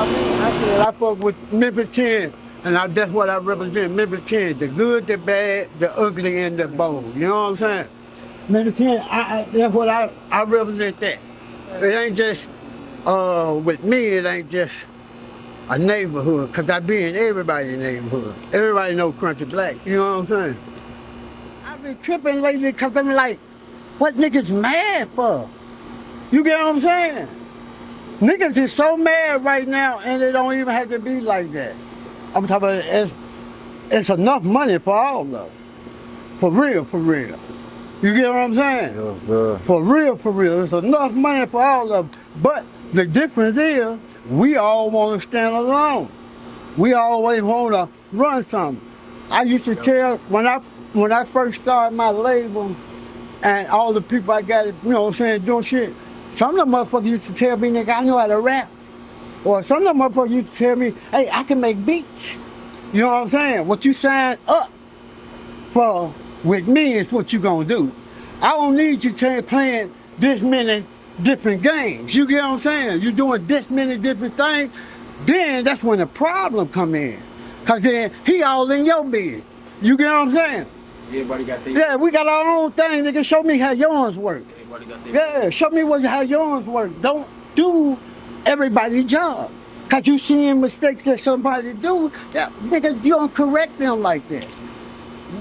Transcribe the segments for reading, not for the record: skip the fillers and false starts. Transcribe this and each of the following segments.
I said I fuck with Memphis 10, and that's what I represent. Memphis 10, the good, the bad, the ugly, and the bold. You know what I'm saying? Memphis 10, that's what I represent that. It ain't just with me. It ain't just a neighborhood, cause I be in everybody's neighborhood. Everybody know Crunchy Black. You know what I'm saying? I've been tripping lately, cause I'm like, what niggas mad for? You get what I'm saying? Niggas is so mad right now, and it don't even have to be like that. I'm talking about it's enough money for all of us. For real, for real. You get what I'm saying? Yes, sir. For real, it's enough money for all of them. But the difference is, we all want to stand alone. We always want to run something. I used to tell, when I first started my label, and all the people I got, you know what I'm saying, doing shit, some of the motherfuckers used to tell me, nigga, I know how to rap. Or some of the motherfuckers used to tell me, hey, I can make beats. You know what I'm saying? What you sign up for with me is what you gonna do. I don't need you playing this many different games. You get what I'm saying? You're doing this many different things, then that's when the problem come in. Cause then he all in your bed. You get what I'm saying? Everybody got their... Yeah, we got our own thing, nigga. Show me how yours work. Everybody got their... Yeah, show me how yours work. Don't do everybody's job. Cause you seeing mistakes that somebody do, yeah, nigga, you don't correct them like that.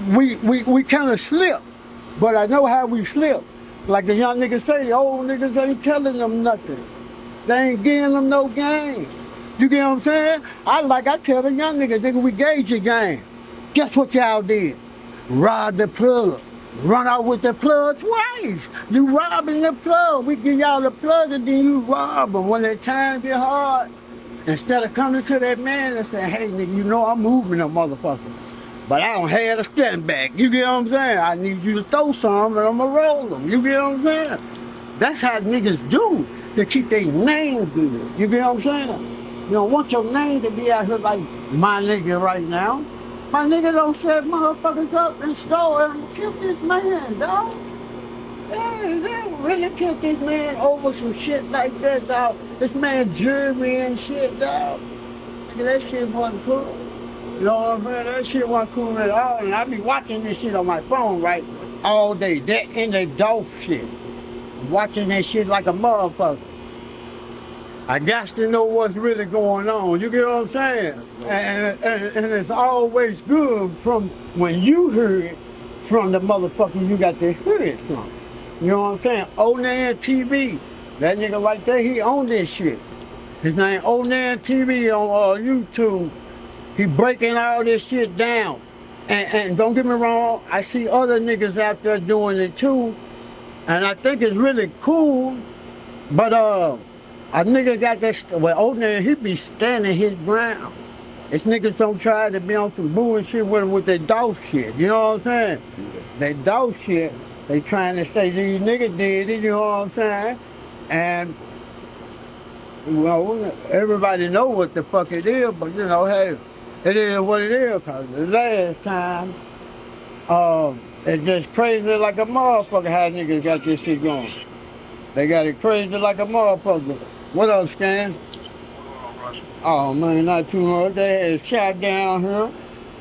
We kind of slip, but I know how we slip. Like the young niggas say, old niggas ain't telling them nothing. They ain't giving them no game. You get what I'm saying? I tell the young nigga, we gauge your game. Guess what y'all did? Rob the plug. Run out with the plug twice. You robbing the plug. We give y'all the plug and then you rob them. When that time get hard, instead of coming to that man and saying, hey nigga, you know I'm moving them motherfucker, but I don't have a stand back. You get what I'm saying? I need you to throw some and I'ma roll them. You get what I'm saying? That's how niggas do to keep their name good. You get what I'm saying? You don't want your name to be out here like my nigga right now. My nigga don't set motherfuckers up and store and kill this man, dog. They really killed this man over some shit like that, dog. This man jury and shit, dog. That shit wasn't cool. You know what I'm saying? That shit wasn't cool at all. And I be watching this shit on my phone, right? All day. That in the dope shit. Watching that shit like a motherfucker. I got to know what's really going on. You get what I'm saying? And it's always good from when you hear it from the motherfucker you got to hear it from. You know what I'm saying? Onan TV. That nigga right there, he own this shit. His name Onan TV on YouTube. He breaking all this shit down. And don't get me wrong, I see other niggas out there doing it too. And I think it's really cool. But a nigga got that, well, Onan, he be standing his ground. This niggas don't try to be on some bullshit with their dog shit. You know what I'm saying? They dog shit. They trying to say these niggas did it, you know what I'm saying? And, well, everybody know what the fuck it is, but you know, hey, it is what it is, cause the last time, it's just crazy like a motherfucker how niggas got this shit going. They got it crazy like a motherfucker. What up, Scan? Oh man, not too much. They had shot down here,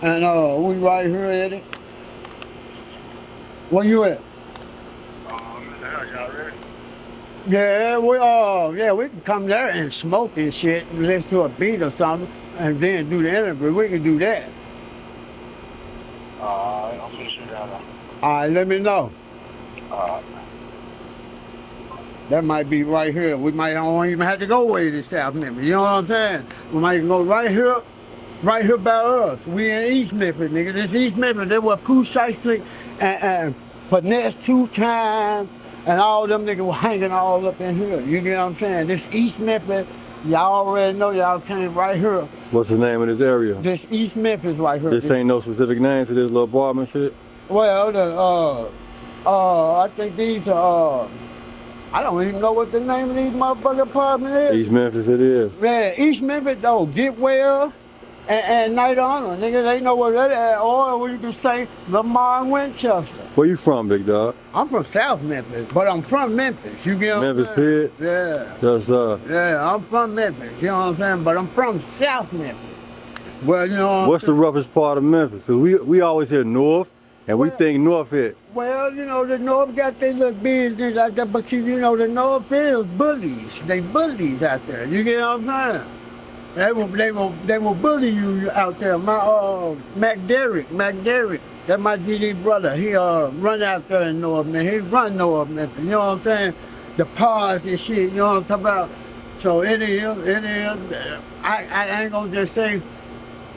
and we right here at it. Where you at? Yeah, we can come there and smoke and shit, and listen to a beat or something, and then do the interview. We can do that. I'm gonna shoot down there. All right, let me know. That might be right here. We might don't even have to go way to South Memphis. You know what I'm saying? We might go right here by us. We in East Memphis, nigga. This East Memphis. They were Pooh Shiesty and Finesse 2 Times, and all them niggas were hanging all up in here. You get what I'm saying? This East Memphis, y'all already know y'all came right here. What's the name of this area? This East Memphis right here. This ain't no specific name to this little apartment shit? Well, I think these are, I don't even know what the name of these motherfucking apartments is. East Memphis it is. Yeah, East Memphis, though, Get Well, and Night Honor. Nigga, they know what that is. Or you can say Lamar Winchester. Where you from, big dog? I'm from South Memphis, but I'm from Memphis. You get what I'm Memphis, saying? Pig? Yeah. Yes, sir. Yeah, I'm from Memphis. You know what I'm saying? But I'm from South Memphis. Well, you know. What's the roughest part of Memphis? Cause we always hear North, and we think North hit. Well, you know, the North got their little business out there, but see, you know, the North is bullies. They bullies out there. You get what I'm saying? They will bully you out there. My Mac Derrick, that's my GD brother. He run out there in North Memphis. He run North Memphis. You know what I'm saying? The pause and shit. You know what I'm talking about? So it is. I ain't gonna just say.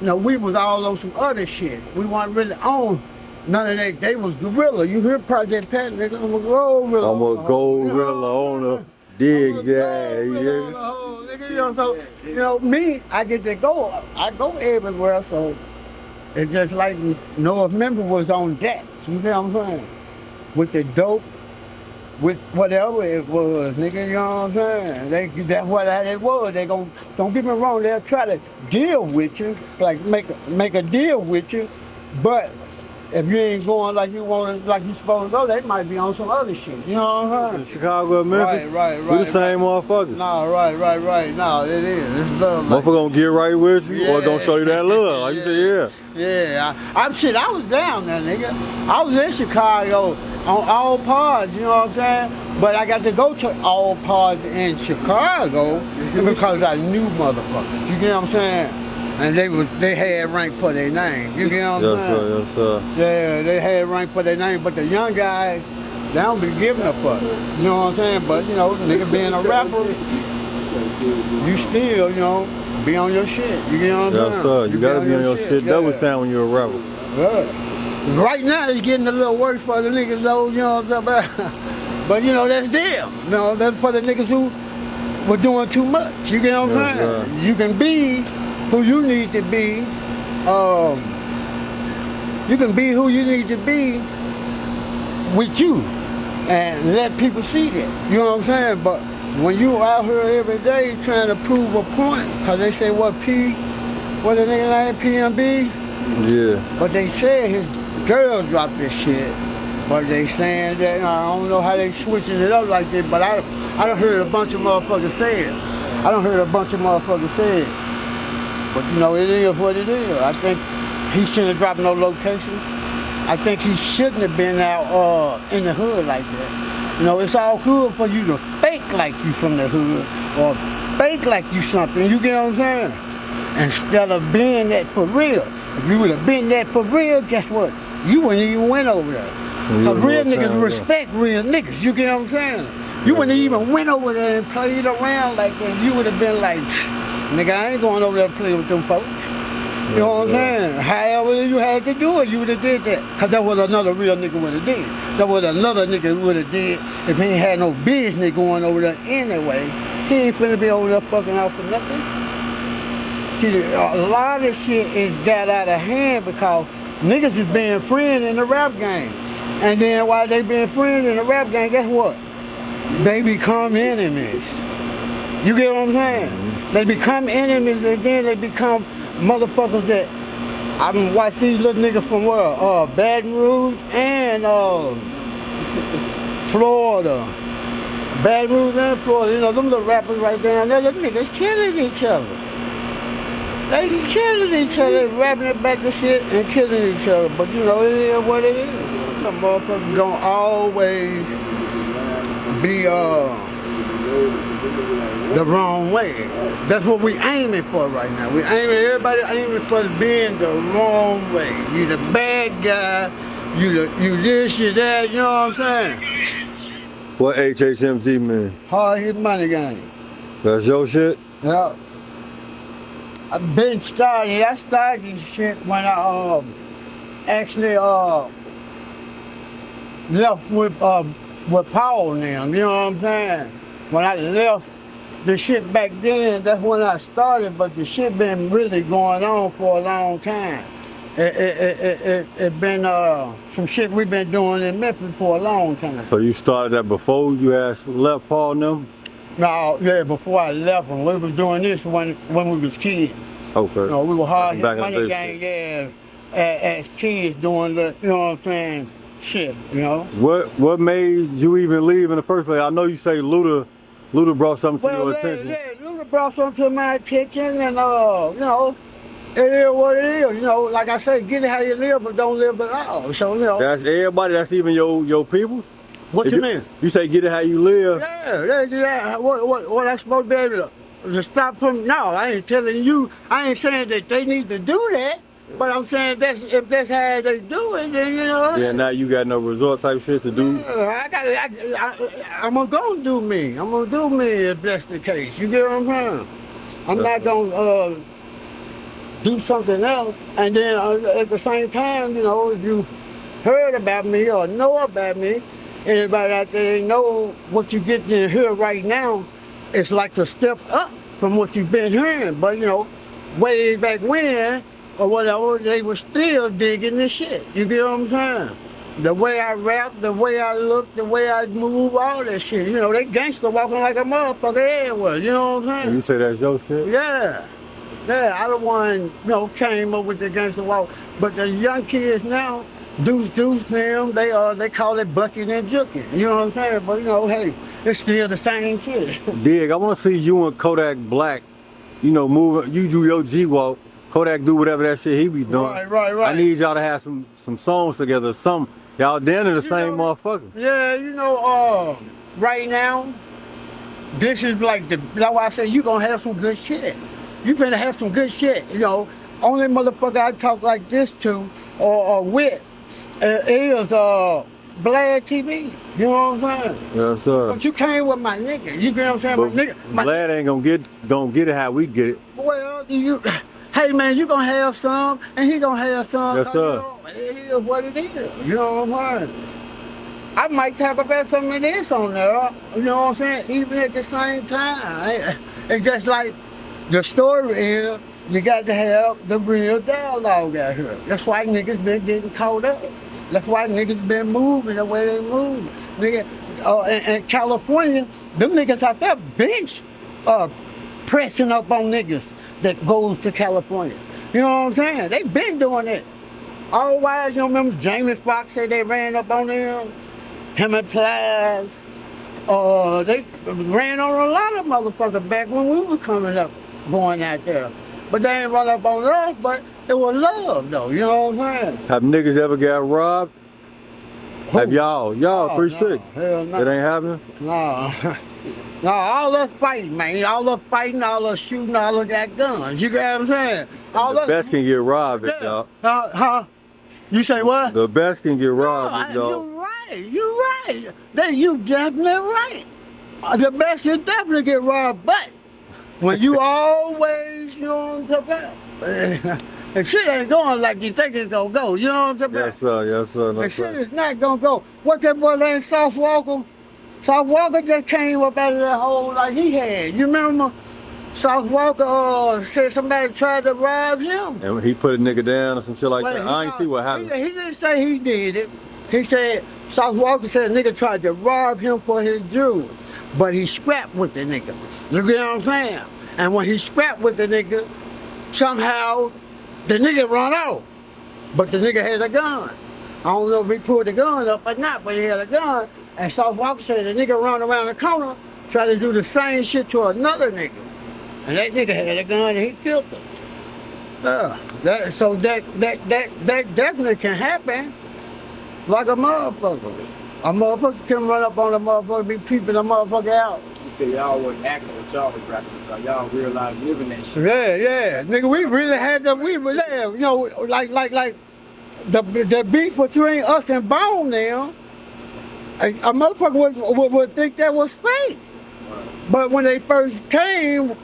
You know, we was all on some other shit. We weren't really on none of that. They was gorilla. You hear Project Pat, nigga? I'm a gorilla. I'm a gorilla on the dig, yeah. Nigga, you know, so, you know, me, I get to go. I go everywhere, so it's just like North Memphis was on deck. You know what I'm saying? With the dope, with whatever it was, nigga, you know what I'm saying? That's what it was. They gon' don't get me wrong, they'll try to deal with you, like make a deal with you, but if you ain't going like you want, like you supposed to go, they might be on some other shit. You know what I'm saying? Chicago and Memphis, right. we the same motherfuckers. No, right. No, it is. It's love. Motherfucker gonna get right with you, or gonna show you that love. Like you say, Yeah, I was down there, nigga. I was in Chicago on all pods, you know what I'm saying? But I got to go to all pods in Chicago because I knew motherfuckers. You get what I'm saying? And they had rank for their name. You get what I'm saying? Yes, sir. Yeah, they had rank for their name, but the young guys, they don't be giving a fuck. You know what I'm saying? But you know, nigga being a rapper, you still, you know, be on your shit. You get what I'm saying? Yes, sir. You gotta be on your shit. Double sound when you're a rapper. Yeah. Right now, it's getting a little worse for the niggas, though. You know what I'm saying? But you know, that's them. You know, that's for the niggas who were doing too much. You get what I'm saying? You can be who you need to be. You can be who you need to be with you, and let people see that. You know what I'm saying? But when you out here every day trying to prove a point, cause they say what the nigga name PMB? Yeah. But they said his girl dropped this shit. But they saying that, I don't know how they switching it up like that, but I done heard a bunch of motherfuckers say it. But you know, it is what it is. I think he shouldn't have dropped no location. I think he shouldn't have been out in the hood like that. You know, it's all good for you to fake like you from the hood or fake like you something. You get what I'm saying? Instead of being that for real. If you would have been that for real, guess what? You wouldn't even went over there. Cause real niggas respect real niggas. You get what I'm saying? You wouldn't even went over there and played around like that. You would have been like, nigga, I ain't going over there to play with them folks. You know what I'm saying? However you had to do it, you would have did that. Cause that was another real nigga would have did. That was another nigga would have did if he ain't had no business going over there anyway. He ain't finna be over there fucking out for nothing. See, a lot of shit is got out of hand because niggas is being friends in the rap game. And then while they being friends in the rap game, guess what? They become enemies. You get what I'm saying? They become enemies and then they become motherfuckers that I done watched these little niggas from where? Baton Rouge and Florida. Baton Rouge and Florida. You know, them little rappers right down there, them niggas killing each other. They killing each other, rapping it back to shit and killing each other. But you know, it is what it is. Some motherfuckers gonna always be the wrong way. That's what we aiming for right now. Everybody aiming for being the wrong way. You the bad guy, you this, you that, you know what I'm saying? What HHMZ mean? Hard hit money game. That's your shit? Yeah. I've been started. I started this shit when I actually left with Paul and them, you know what I'm saying? When I left the shit back then, that's when I started, but the shit been really going on for a long time. It been some shit we've been doing in Memphis for a long time. So you started that before you had left Paul and them? No, yeah, before I left them. We was doing this when we was kids. Okay. You know, we were hard hit Back in the money day gang, yeah, as kids doing the, you know what I'm saying, shit, you know. What made you even leave in the first place? I know you say Luda brought something to your attention. Yeah, Luda brought something to my attention, and you know, it is what it is. You know, like I say, get it how you live, but don't live at all. So you know. That's everybody. That's even your peoples. What you mean? You say get it how you live. Yeah. What I supposed to be able to stop from? No, I ain't telling you. I ain't saying that they need to do that. But I'm saying if that's how they do it, then you know. Yeah, now you got no resort type shit to do. I'm gonna go do me. I'm gonna do me if that's the case. You get what I'm saying? I'm not gonna do something else, and then at the same time, you know, if you heard about me or know about me, anybody out there know what you get to hear right now, it's like a step up from what you've been hearing. But you know, way back when or whatever, they were still digging the shit. You get what I'm saying? The way I rap, the way I look, the way I move, all that shit. You know, they gangster walking like a motherfucker everywhere. You know what I'm saying? You say that's your shit? Yeah. Yeah, I the one, you know, came up with the gangster walk. But the young kids now, deuce, them, they call it bucking and juking. You know what I'm saying? But you know, hey, it's still the same shit. Dig, I want to see you and Kodak Black, you know, moving. You do your G-Walk. Kodak do whatever that shit he be doing. Right. I need y'all to have some songs together. Y'all down in the same motherfucker. Yeah, you know, right now, this is like that's why I say you gonna have some good shit. You finna have some good shit, you know. Only motherfucker I talk like this to or with is Blad TV. You know what I'm saying? Yes, sir. But you came with my nigga. You get what I'm saying? But My nigga. Blad ain't gonna get it how we get it. Well, hey man, you gonna have some, and he gonna have some. Yes, sir. You know, it is what it is. You know what I'm saying? I might talk about some of this on there. You know what I'm saying? Even at the same time, it's just like the story is you got to have the real dialogue out here. That's why niggas been getting caught up. That's why niggas been moving the way they move. Nigga, in California, them niggas out there bench pressing up on niggas that goes to California. You know what I'm saying? They been doing it. Otherwise, you know, remember Jamie Foxx said they ran up on him and Plies. They ran on a lot of motherfuckers back when we were coming up, going out there. But they ain't run up on us, but it was love though, you know what I'm saying? Have niggas ever got robbed? Who? Have y'all 3-6? Hell no. It ain't happening? No. No, all us fighting, man. All us fighting, all us shooting, all us got guns. You get what I'm saying? The best can get robbed at y'all. Huh? You say what? The best can get robbed at y'all. You're right. You definitely right. The best is definitely get robbed, but when you always, you know what I'm talking about? If shit ain't going like you think it's gonna go, you know what I'm talking about? Yes, sir. No, If shit is not gonna go. What that boy named South Walker? South Walker just came up out of that hole like he had. You remember? South Walker said somebody tried to rob him. And he put a nigga down or some shit like that. I ain't see what happened. He didn't say he did it. He said, South Walker said a nigga tried to rob him for his jewels, but he scrapped with the nigga. You get what I'm saying? And when he scrapped with the nigga, somehow the nigga run off. But the nigga had a gun. I don't know if he pulled the gun up or not, but he had a gun. And South Walker said the nigga run around the corner, tried to do the same shit to another nigga. And that nigga had a gun and he killed him. Yeah. So that definitely can happen. Like a motherfucker. A motherfucker can run up on a motherfucker, be peeping a motherfucker out. You said y'all wasn't acting what y'all was rapping because y'all real life living that shit. Yeah. Nigga, we really had the, we were there. You know, like the beef between us and Bone now, a motherfucker would think that was fake. But when they first came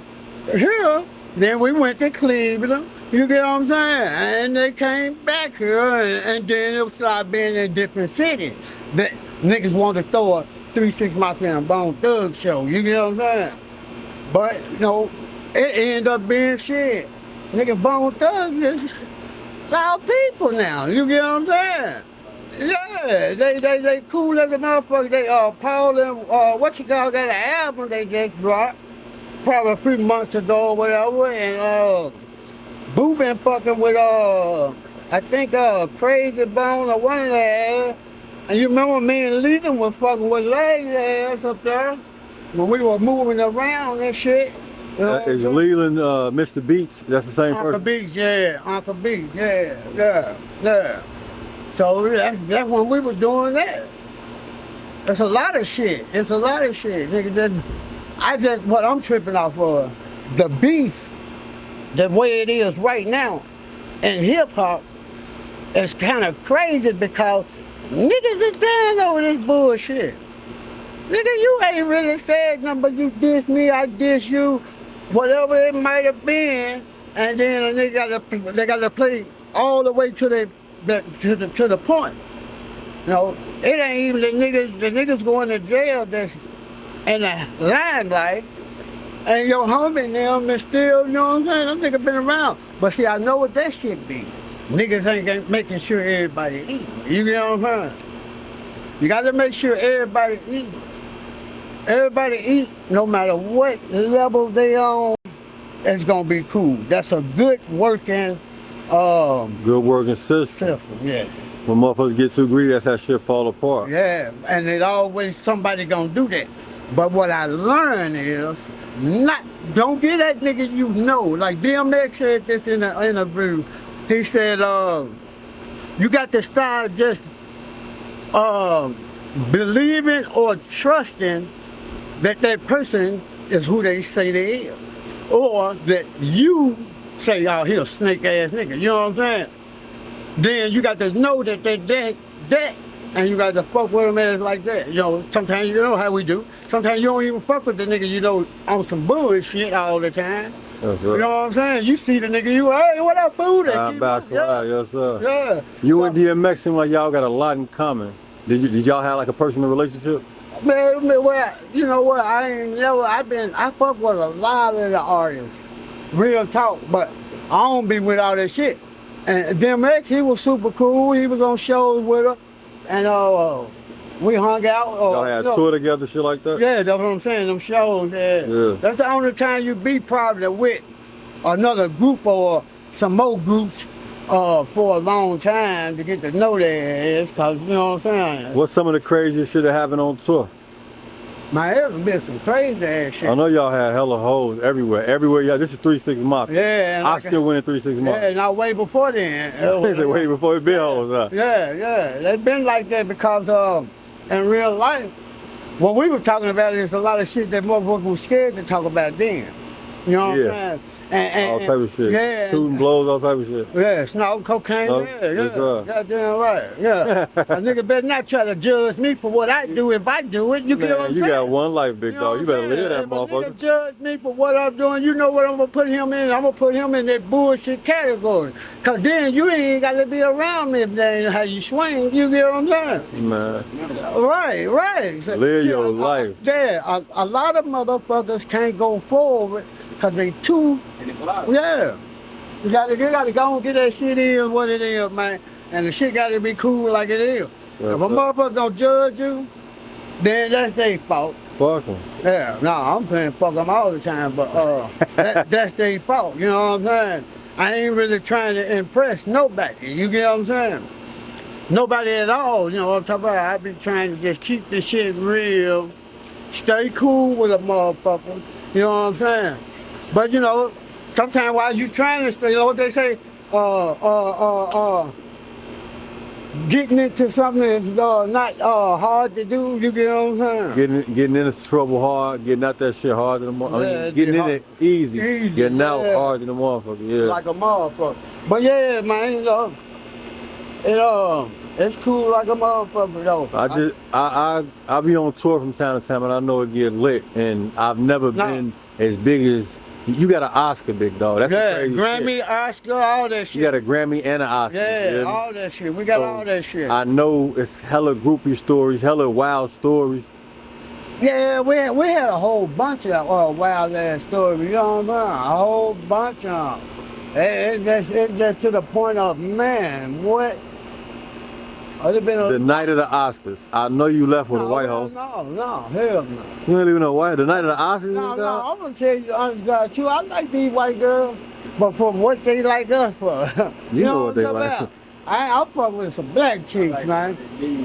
here, then we went to Cleveland. You get what I'm saying? And they came back here, and then it started being in different cities. That niggas want to throw a 3-6 Mafia and Bone Thug show. You get what I'm saying? But, you know, it ended up being shit. Nigga, Bone Thug is our people now. You get what I'm saying? Yeah, they cool as a motherfucker. They Paul and what you call got an album they just dropped probably a few months ago or whatever, and Boo been fucking with I think Crazy Bone or one of that. And you remember me and Leland was fucking with Larry's ass up there when we were moving around and shit. Is Leland Mr. Beats? That's the same Uncle person? Beats, yeah, Uncle Beats, yeah. So that's when we were doing that. It's a lot of shit. It's a lot of shit, nigga. What I'm tripping off of, the beef, the way it is right now in hip hop, is kind of crazy because niggas is dying over this bullshit. Nigga, you ain't really said nothing but you diss me, I diss you, whatever it might have been, and then they gotta play all the way to the point. You know, it ain't even the niggas going to jail that's in the limelight, and your homie them is still, you know what I'm saying? Them niggas been around. But see, I know what that shit be. Niggas ain't making sure everybody eat. You get what I'm saying? You gotta make sure everybody eat. Everybody eat, no matter what level they on, it's gonna be cool. That's a good working Good working system. yes. When motherfuckers get too greedy, that's how shit fall apart. Yeah, and it always somebody gonna do that. But what I learned is don't get that nigga you know. Like DMX said this in an interview. He said, you got to start just believing or trusting that person is who they say they is. Or that you say, oh, he a snake ass nigga. You know what I'm saying? Then you got to know that that, and you got to fuck with them as like that. You know, sometimes you know how we do. Sometimes you don't even fuck with the nigga you know on some bullshit all the time. Yes, You know what I'm saying? You see the nigga, hey, what up, food? Yes, sir. Yeah. You and DMX seem like y'all got a lot in common. Did y'all have like a personal relationship? Man, well, you know what? I fuck with a lot of the artists. Real talk, but I don't be with all that shit. And DMX, he was super cool. He was on shows with her. And we hung out. Y'all had tour together, shit like that? Yeah, that's what I'm saying, them shows. Yeah. That's the only time you be probably with another group or some more groups for a long time to get to know their ass, because, you know what I'm saying? What's some of the craziest shit that happened on tour? Man, there's been some crazy ass shit. I know y'all had hella hoes everywhere. Everywhere y'all, this is 3-6 Mafia. Yeah. And I still win in 3-6 Mafia. Yeah, and way before then. They said way before it been hoes, huh? Yeah. They've been like that because in real life, what we were talking about is a lot of shit that motherfuckers were scared to talk about then. You know what I'm saying? All type of shit. Yeah. Shooting blows, all type of shit. Yeah, snow, cocaine, Yes, sir. Goddamn right, yeah. A nigga better not try to judge me for what I do if I do it. You get what I'm saying? You got one life, big dog. You better live that if motherfucker. If a nigga judge me for what I'm doing, you know what I'm gonna put him in? I'm gonna put him in that bullshit category. Cause then you ain't gotta be around me if that ain't how you swing. You get what I'm saying? Man. Right. So, Live your life. Yeah, a lot of motherfuckers can't go forward because they too. Yeah. You gotta go and get that shit in what it is, man. And the shit gotta be cool like it is. Yes, If a motherfucker don't judge you, then that's their fault. Fuck them. Yeah, no, I'm saying fuck them all the time, but that's their fault, you know what I'm saying? I ain't really trying to impress nobody, you get what I'm saying? Nobody at all, you know what I'm talking about? I be trying to just keep the shit real, stay cool with a motherfucker, you know what I'm saying? But you know, sometimes while you trying to stay, you know what they say, getting into something that's not hard to do, you get what I'm saying? Getting into trouble hard, getting out that shit harder than getting in it easy, getting out harder than the motherfucker, yeah. Like a motherfucker. But yeah, man, you know, it's cool like a motherfucker though. I be on tour from time to time and I know it get lit, and I've never been as big as. You got an Oscar, big dog. That's crazy Grammy, shit. Oscar, all that shit. You got a Grammy and an Oscar. Yeah, all that shit. We got all that shit. I know it's hella groupie stories, hella wild stories. Yeah, we had a whole bunch of wild ass stories. You know what I'm saying? A whole bunch of them. It's just to the point of, man, what? Oh, it been The night of the Oscars. I know you left with a white hoe. No, hell no. You don't even know why. The night of the Oscars. No, I'm gonna tell you the honest God too. I like these white girls, but for what they like us for, You know what they I'm talking like. about? I'm fucking with some black chicks, man.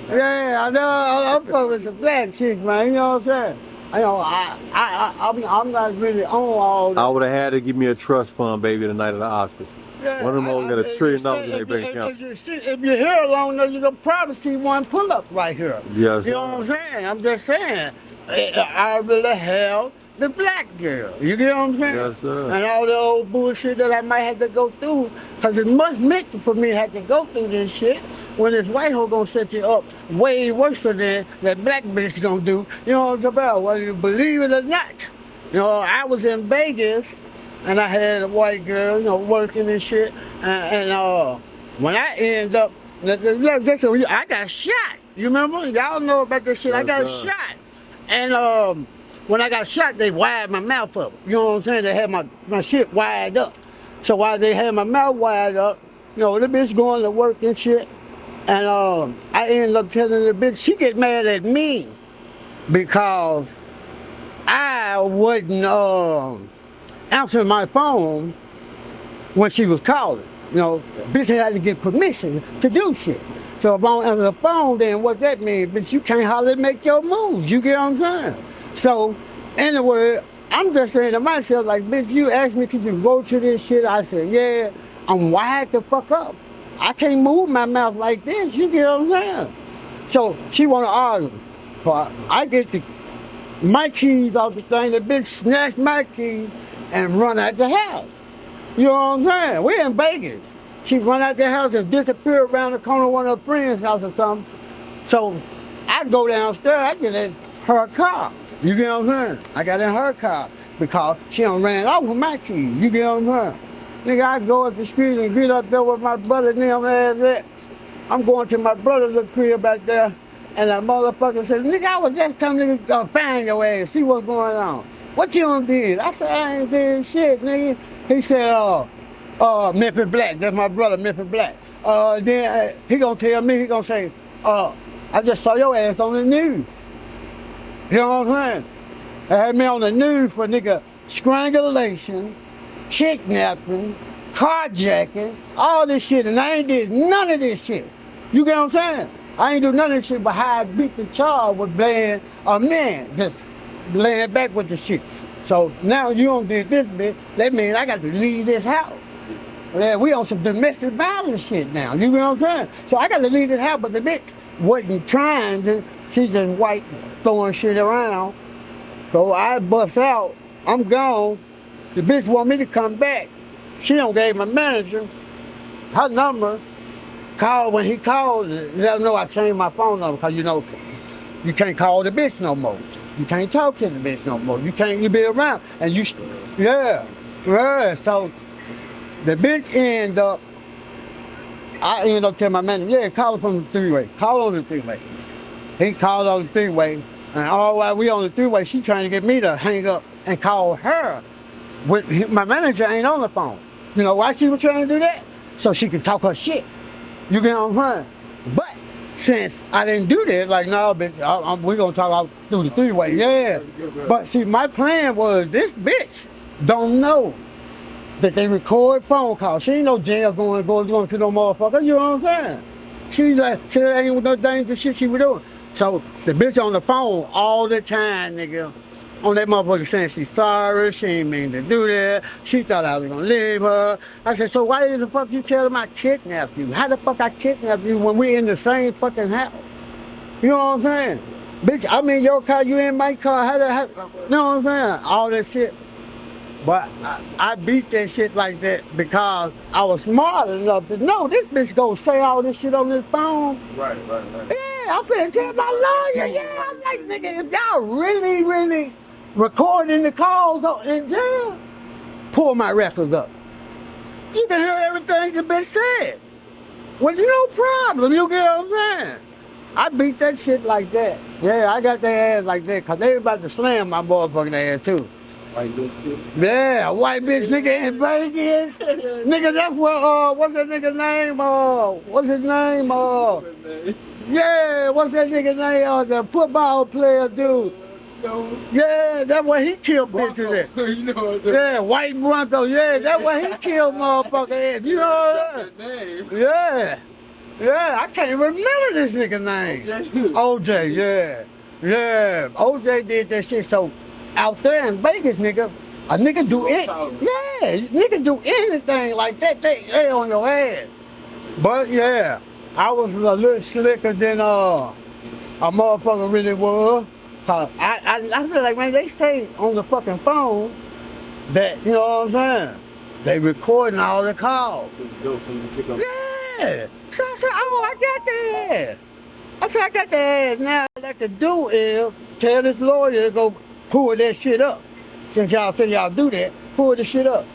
Yeah, I know. I'm fucking with some black chicks, man. You know what I'm saying? I know. I'm not really on all that. I would have had to give me a trust fund, baby, the night of the Oscars. Yeah, One of them hoes got $1 trillion in their bank account. If you're here long enough, you're gonna probably see one pull up right here. Yes. You know what I'm saying? I'm just saying. I really have the black girl. You get what I'm saying? Yes, sir. And all the old bullshit that I might have to go through, because it must meant for me to have to go through this shit when this white hoe gonna set you up way worse than that black bitch gonna do. You know what I'm talking about? Whether you believe it or not. You know, I was in Vegas and I had a white girl, you know, working and shit. And when I end up, I got shot. You remember? Y'all know about this shit. I got shot. And when I got shot, they wired my mouth up. You know what I'm saying? They had my shit wired up. So while they had my mouth wired up, you know, the bitch going to work and shit. And I ended up telling the bitch, she get mad at me because I wouldn't answer my phone when she was calling. You know, bitch had to get permission to do shit. So if I don't answer the phone, then what that means, bitch, you can't hardly make your moves. You get what I'm saying? So, anyway, I'm just saying to myself, like, bitch, you asked me, could you go to this shit? I said, yeah, I'm wired the fuck up. I can't move my mouth like this. You get what I'm saying? So she want to argue. So I get my keys off the thing. The bitch snatched my keys and run out the house. You know what I'm saying? We're in Vegas. She run out the house and disappear around the corner of one of her friends' house or something. So I go downstairs. I get in her car. You get what I'm saying? I got in her car because she done ran off with my keys. You get what I'm saying? Nigga, I go up the street and get up there with my brother and them ass. I'm going to my brother's crib back there, and that motherfucker said, nigga, I was just coming to find your ass, see what's going on. What you done did? I said, I ain't did shit, nigga. He said, Memphis Black, that's my brother, Memphis Black. Then he gonna tell me, he gonna say, I just saw your ass on the news. You know what I'm saying? They had me on the news for nigga strangulation, kidnapping, carjacking, all this shit, and I ain't did none of this shit. You get what I'm saying? I ain't do none of this shit but how I beat the child with laying a man, just laying back with the shit. So now you don't did this bitch, that means I got to leave this house. Yeah, we on some domestic violence shit now, you know what I'm saying? So I got to leave this house, but the bitch wasn't trying to, she's just white throwing shit around. So I bust out, I'm gone. The bitch want me to come back. She don't gave my manager her number. Called when he called, let him know I changed my phone number because you know you can't call the bitch no more. You can't talk to the bitch no more. You can't be around. And you, yeah. So the bitch I ended up telling my manager, yeah, call her from the three-way. Call on the three-way. He called on the three-way, and all while we on the three-way, she trying to get me to hang up and call her. My manager ain't on the phone. You know why she was trying to do that? So she could talk her shit. You get what I'm saying? But since I didn't do that, like, no, bitch, we're going to talk out through the three-way. Yeah. But see, my plan was this bitch don't know that they record phone calls. She ain't no jail going to no motherfucker. You know what I'm saying? She's like, she ain't no dangerous shit she was doing. So the bitch on the phone all the time, nigga. On that motherfucker saying she's sorry, she ain't mean to do that. She thought I was gonna leave her. I said, so why the fuck you tell them I kidnapped you? How the fuck I kidnapped you when we in the same fucking house? You know what I'm saying? Bitch, I'm in your car, you in my car. You know what I'm saying? All that shit. But I beat that shit like that because I was smart enough to know this bitch gonna say all this shit on this phone. Right. Yeah, I'm finna tell my lawyer. Yeah, I'm like, nigga, if y'all really recording the calls in jail, pull my records up. You can hear everything the bitch said. With no problem, you get what I'm saying? I beat that shit like that. Yeah, I got their ass like that because they about to slam my motherfucking ass too. White bitch too. Yeah, white bitch nigga in Vegas. Nigga, that's what, what's that nigga name? What's his name? Yeah, what's that nigga name? The football player dude. No. Yeah, that's what he killed bitches at. You know Yeah, white Bronco. Yeah, that's what he killed motherfucker at. You know what? name. Yeah. Yeah, I can't remember this nigga name. OJ, yeah. Yeah, OJ did that shit. So out there in Vegas, nigga, a nigga do it. Yeah, nigga do anything like that, they on your ass. But yeah, I was a little slicker than a motherfucker really was. Cause I feel like, man, they say on the fucking phone that, you know what I'm saying, they recording all the calls. Yeah. So I said, oh, I got that. I said, I got that. Now all I can do is tell this lawyer to go pull that shit up. Since y'all say y'all do that, pull the shit up.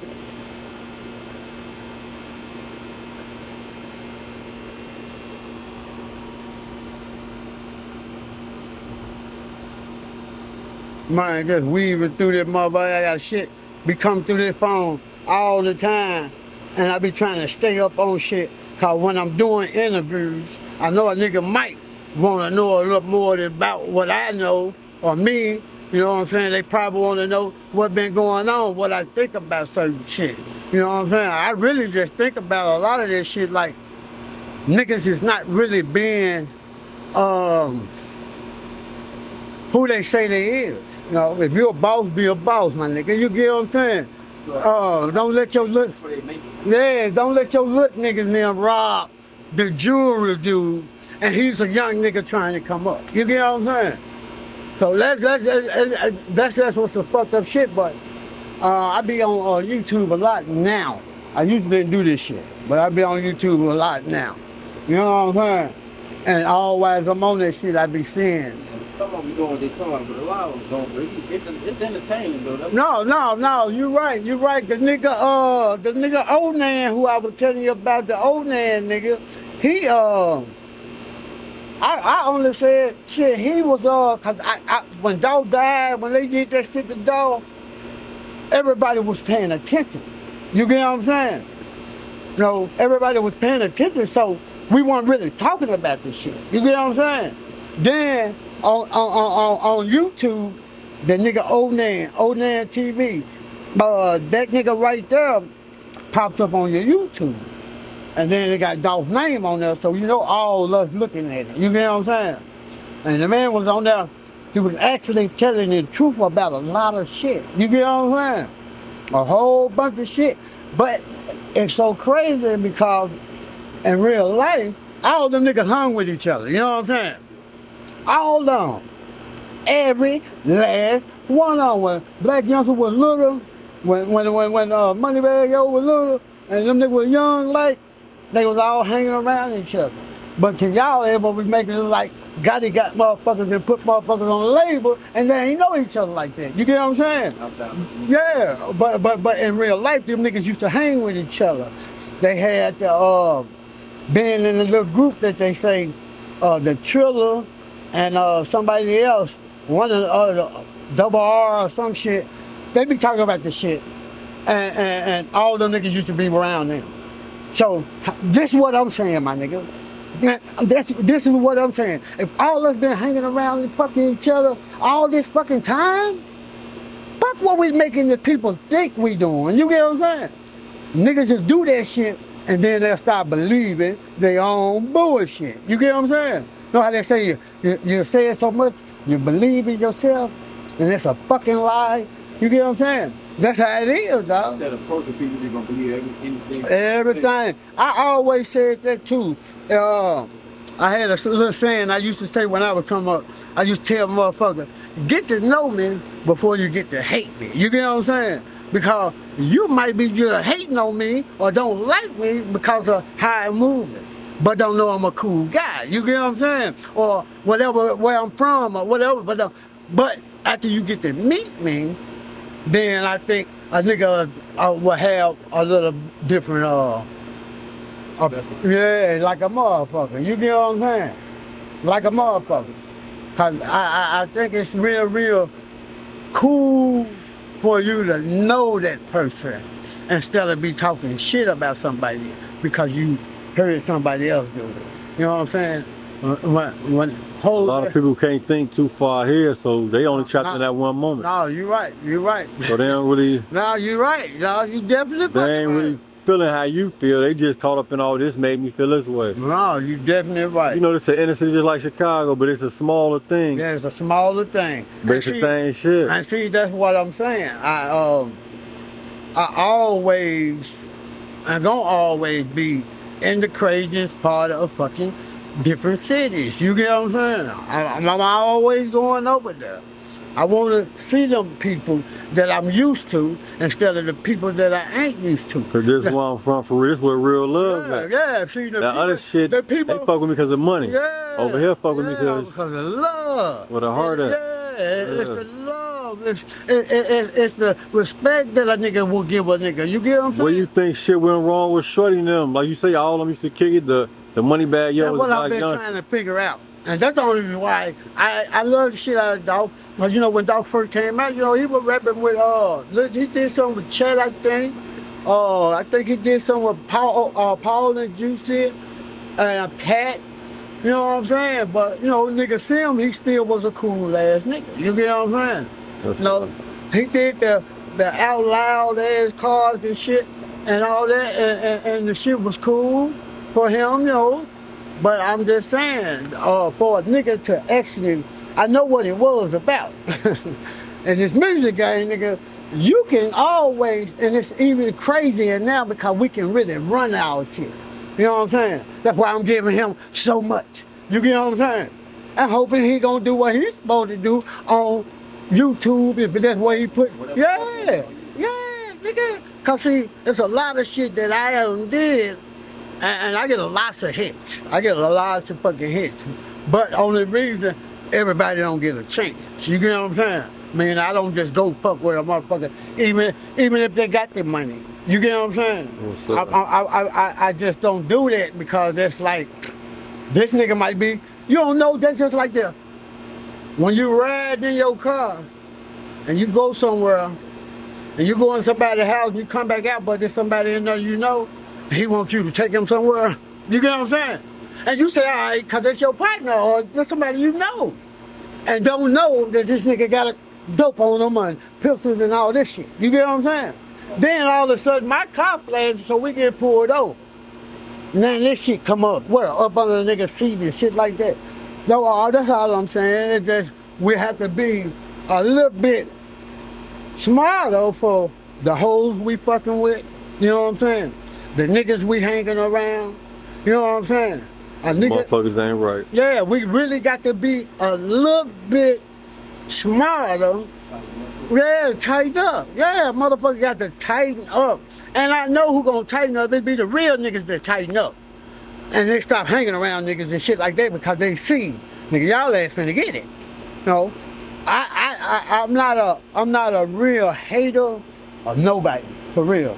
Man, just weaving through this motherfucker. I got shit be coming through this phone all the time. And I be trying to stay up on shit. Cause when I'm doing interviews, I know a nigga might want to know a little more about what I know or me. You know what I'm saying? They probably want to know what been going on, what I think about certain shit. You know what I'm saying? I really just think about a lot of this shit like niggas is not really being who they say they is. You know, if you're a boss, be a boss, my nigga. You get what I'm saying? Don't let your look. Yeah, don't let your look niggas now rob the jewelry dude, and he's a young nigga trying to come up. You get what I'm saying? So that's just what's the fucked up shit. But I be on YouTube a lot now. I used to didn't do this shit, but I be on YouTube a lot now. You know what I'm saying? And always I'm on that shit, I be seeing. Some of them doing what they talking, but a lot of them don't. But it's entertaining though. That's No, you right. The nigga Onan who I was telling you about, the Onan nigga, he I only said shit, he was cause I when Dog died, when they did that shit to Dog, everybody was paying attention. You get what I'm saying? You know, everybody was paying attention, so we weren't really talking about this shit. You get what I'm saying? Then on YouTube, the nigga Onan TV, that nigga right there popped up on your YouTube. And then they got Dolph's name on there, so you know all of us looking at it. You get what I'm saying? And the man was on there, he was actually telling the truth about a lot of shit. You get what I'm saying? A whole bunch of shit. But it's so crazy because in real life, all them niggas hung with each other. You know what I'm saying? All of them. Every last one of them. When Black Youngster was little, when Moneybag Yo was little, and them niggas was young, like, they was all hanging around each other. But to y'all, everybody was making it like Gotti got motherfuckers and put motherfuckers on the label, and they ain't know each other like that. You get what I'm saying? Yeah, but in real life, them niggas used to hang with each other. They had the being in a little group that they say, the Triller and somebody else, one of the Double R or some shit. They be talking about this shit, and all them niggas used to be around them. So this is what I'm saying, my nigga. This is what I'm saying. If all us been hanging around and fucking each other all this fucking time, fuck what we making the people think we doing. You get what I'm saying? Niggas just do that shit and then they'll start believing their own bullshit. You get what I'm saying? You know how they say you say it so much, you believe in yourself, and it's a fucking lie. You get what I'm saying? That's how it is, dog. Instead of approaching people, you're gonna believe anything. Everything. I always said that too. I had a little saying I used to say when I would come up. I used to tell motherfuckers, get to know me before you get to hate me. You get what I'm saying? Because you might be just hating on me or don't like me because of how I'm moving, but don't know I'm a cool guy. You get what I'm saying? Or whatever, where I'm from or whatever. But after you get to meet me, then I think a nigga will have a little different, yeah, like a motherfucker. You get what I'm saying? Like a motherfucker. Cause I think it's real cool for you to know that person instead of be talking shit about somebody because you heard somebody else do it. You know what I'm saying? When A lot of people can't think too far ahead, so they only trapped in that one moment. No, you're right. You're right. So they don't really. No, you're right. No, you definitely. They ain't really feeling how you feel. They just caught up in all this made me feel this way. No, you definitely right. You know, it's an inner city just like Chicago, but it's a smaller thing. Yeah, it's a smaller thing. But it's the same shit. And see, that's what I'm saying. I always, I'm gonna always be in the craziest part of fucking different cities. You get what I'm saying? I'm always going over there. I want to see them people that I'm used to instead of the people that I ain't used to. Cause this is where I'm from for real. This is where real love Yeah, at. yeah. See, the That people, other shit, the people, they fuck with me because of money. Yeah. Over here fuck with me because because of love. with a heart at. Yeah, it's the love. It's the respect that a nigga will give a nigga. You get what I'm saying? Where you think shit went wrong with Shorty and them? Like you say, all of them used to kick it. The money bag, yo, That's was what about I've been young. trying to figure out. And that's the only reason why I love the shit out of Dog. Because, you know, when Dog first came out, you know, he was rapping with, he did something with Chet, I think. I think he did something with Paul and Juicy and Pat. You know what I'm saying? But, you know, nigga Sim, he still was a cool ass nigga. You get what I'm saying? That's No, he did the out loud ass cards and shit and all that, and the shit was cool for him, you know. But I'm just saying, for a nigga to actually, I know what it was about. And this music game, nigga, you can always, and it's even crazier now because we can really run our shit. You know what I'm saying? That's why I'm giving him so much. You get what I'm saying? I'm hoping he gonna do what he's supposed to do on YouTube if that's what he put. Yeah, nigga. Cause see, there's a lot of shit that I haven't did. And I get a lot of hits. I get a lot of fucking hits. But only reason everybody don't get a chance. You get what I'm saying? I mean, I don't just go fuck with a motherfucker, even if they got the money. You get what I'm saying? I just don't do that because it's like, this nigga might be, you don't know, that's just like the, when you ride in your car and you go somewhere and you go in somebody's house and you come back out, but there's somebody in there you know, he wants you to take him somewhere. You get what I'm saying? And you say, all right, because that's your partner or that's somebody you know. And don't know that this nigga got a dope on him and pistols and all this shit. You get what I'm saying? Then all of a sudden my car flashes so we get pulled over. Now this shit come up, up under the nigga's seat and shit like that. No, that's all I'm saying. It's just we have to be a little bit smarter for the hoes we fucking with. You know what I'm saying? The niggas we hanging around, you know what I'm saying? Motherfuckers ain't right. Yeah, we really got to be a little bit smarter. Yeah, tighten up. Yeah, motherfucker got to tighten up. And I know who gonna tighten up. It be the real niggas that tighten up. And they stop hanging around niggas and shit like that because they see, nigga, y'all ass finna get it. You know, I'm not a real hater of nobody, for real.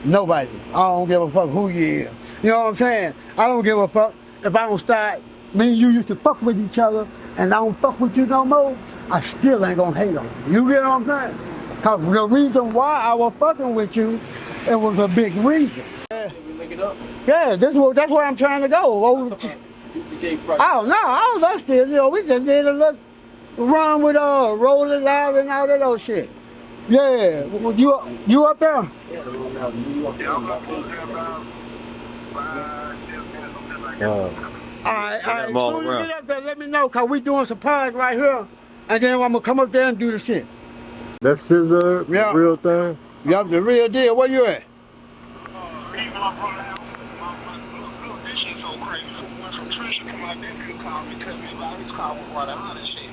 Nobody. I don't give a fuck who you is. You know what I'm saying? I don't give a fuck if I don't start, me and you used to fuck with each other and I don't fuck with you no more, I still ain't gonna hate on you. You get what I'm saying? Cause the reason why I was fucking with you, it was a big reason. Yeah, that's where I'm trying to go. I don't know, I don't know still, you know, we just did a little run with Rolling Loud and all that old shit. Yeah, you up there? All right. As soon as you get up there, let me know, cause we doing some pods right here, and then I'm gonna come up there and do the shit. That's Scissor, yeah. Real thing? Yup, the real deal. Where you at?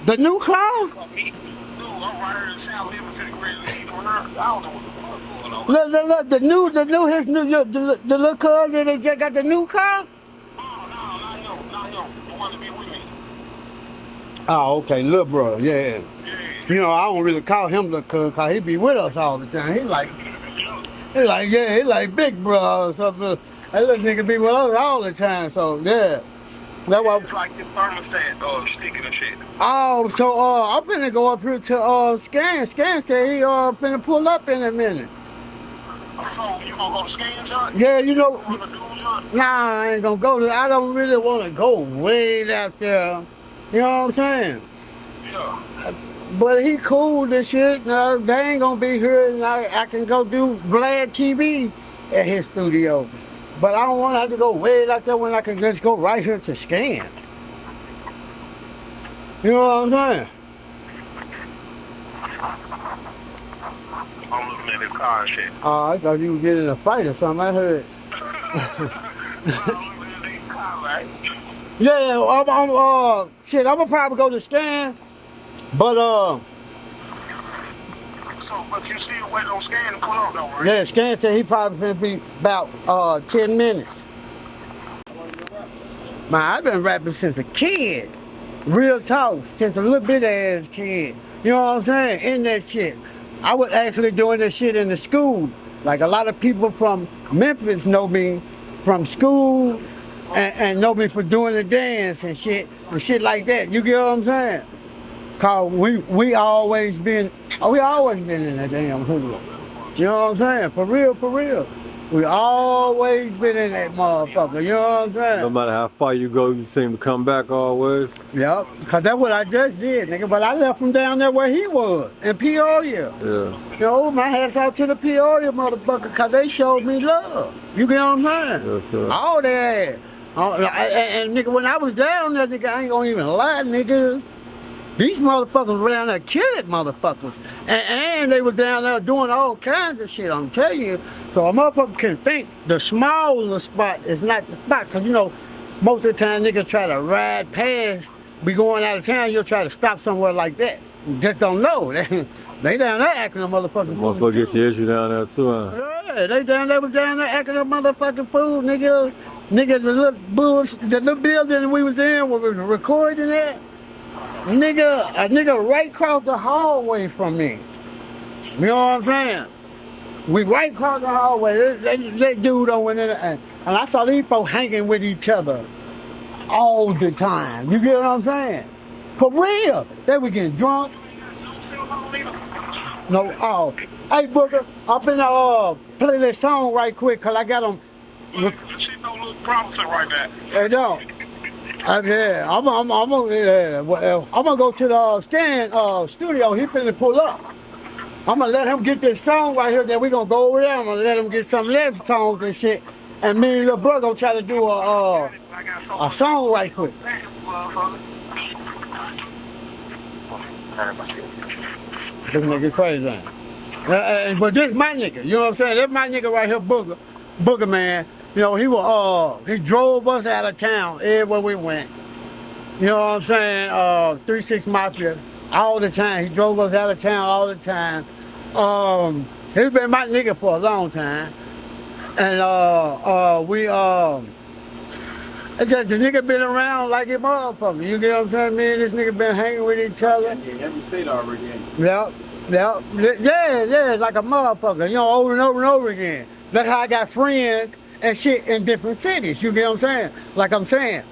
The new car? Look, the little car that they just got the new car? Oh, okay, little brother, yeah. You know, I don't really call him little cuz, cause he be with us all the time. He like big bro or something. That little nigga be with us all the time, so yeah. That's why. It's like your thermostat sticking and shit. Oh, so I'm finna go up here to Scan. Scan said he finna pull up in a minute. So you gonna go to Scan John? Yeah, you know. Wanna do John? Nah, I ain't gonna go to. I don't really want to go way out there. You know what I'm saying? Yeah. But he cool and shit. No, they ain't gonna be here, and I can go do Vlad TV at his studio. But I don't want to have to go way out there when I can just go right here to Scan. You know what I'm saying? I'm looking at his car and shit. Oh, I thought you was getting in a fight or something. I heard. I'm looking at his car, right? Yeah, shit. I'm gonna probably go to Scan, but So, but you still waiting on Scan to pull up though, right? yeah, Scan said he probably gonna be about 10 minutes. Man, I've been rapping since a kid. Real talk, since a little bit ass kid. You know what I'm saying? In that shit. I was actually doing this shit in the school. Like a lot of people from Memphis know me from school and know me for doing the dance and shit like that. You get what I'm saying? Cause we always been in that damn hood. You know what I'm saying? For real, for real. We always been in that motherfucker. You know what I'm saying? No matter how far you go, you seem to come back always. Yep, cause that's what I just did, nigga. But I left him down there where he was, in Peoria. Yeah. You know, my hats out to the Peoria motherfucker, cause they showed me love. You get what I'm saying? Yes, sir. All that. And nigga, when I was down there, nigga, I ain't gonna even lie, nigga. These motherfuckers were down there killing motherfuckers. And they was down there doing all kinds of shit, I'm telling you. So a motherfucker can think the smaller spot is not the spot. Because, you know, most of the time niggas try to ride past, be going out of town, you'll try to stop somewhere like that. You just don't know. They down there acting a motherfucking fool. Motherfucker get your issue down there too, huh? Yeah, they was down there acting a motherfucking fool, nigga. Nigga, the little building we was in, where we was recording at. A nigga right across the hallway from me. You know what I'm saying? We right across the hallway. That dude over there, and I saw these folks hanging with each other all the time. You get what I'm saying? For real. They were getting drunk. No, oh. Hey, Booker, I'm finna play this song right quick, cause I got them. She no little promising right now. Hey, no. Yeah, I'm gonna go to the Scan studio. He finna pull up. I'm gonna let him get this song right here. Then we gonna go over there. I'm gonna let him get some left songs and shit. And me and little brother gonna try to do a song right quick. This nigga crazy. But this my nigga. You know what I'm saying? That's my nigga right here, Booger man. You know, he drove us out of town everywhere we went. You know what I'm saying? 3-6 Mafia, all the time. He drove us out of town all the time. He's been my nigga for a long time. And it's just the nigga been around like a motherfucker. You get what I'm saying? Me and this nigga been hanging with each other. In every state already in. Yeah, like a motherfucker. You know, over and over and over again. That's how I got friends and shit in different cities. You get what I'm saying? Like I'm saying,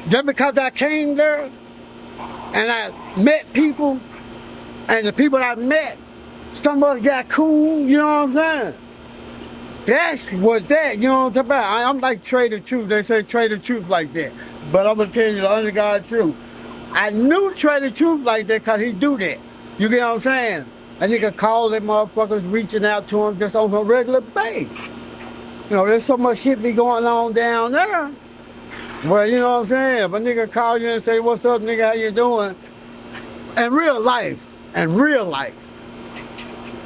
just because I came there and I met people, and the people I met, somebody got cool, you know what I'm saying? That's what that, you know what I'm talking about? I'm like Trader Truth. They say Trader Truth like that. But I'm gonna tell you the under God truth. I knew Trader Truth like that because he do that. You get what I'm saying? A nigga call them motherfuckers reaching out to him just on a regular basis. You know, there's so much shit be going on down there. Well, you know what I'm saying? If a nigga call you and say, what's up, nigga, how you doing? In real life,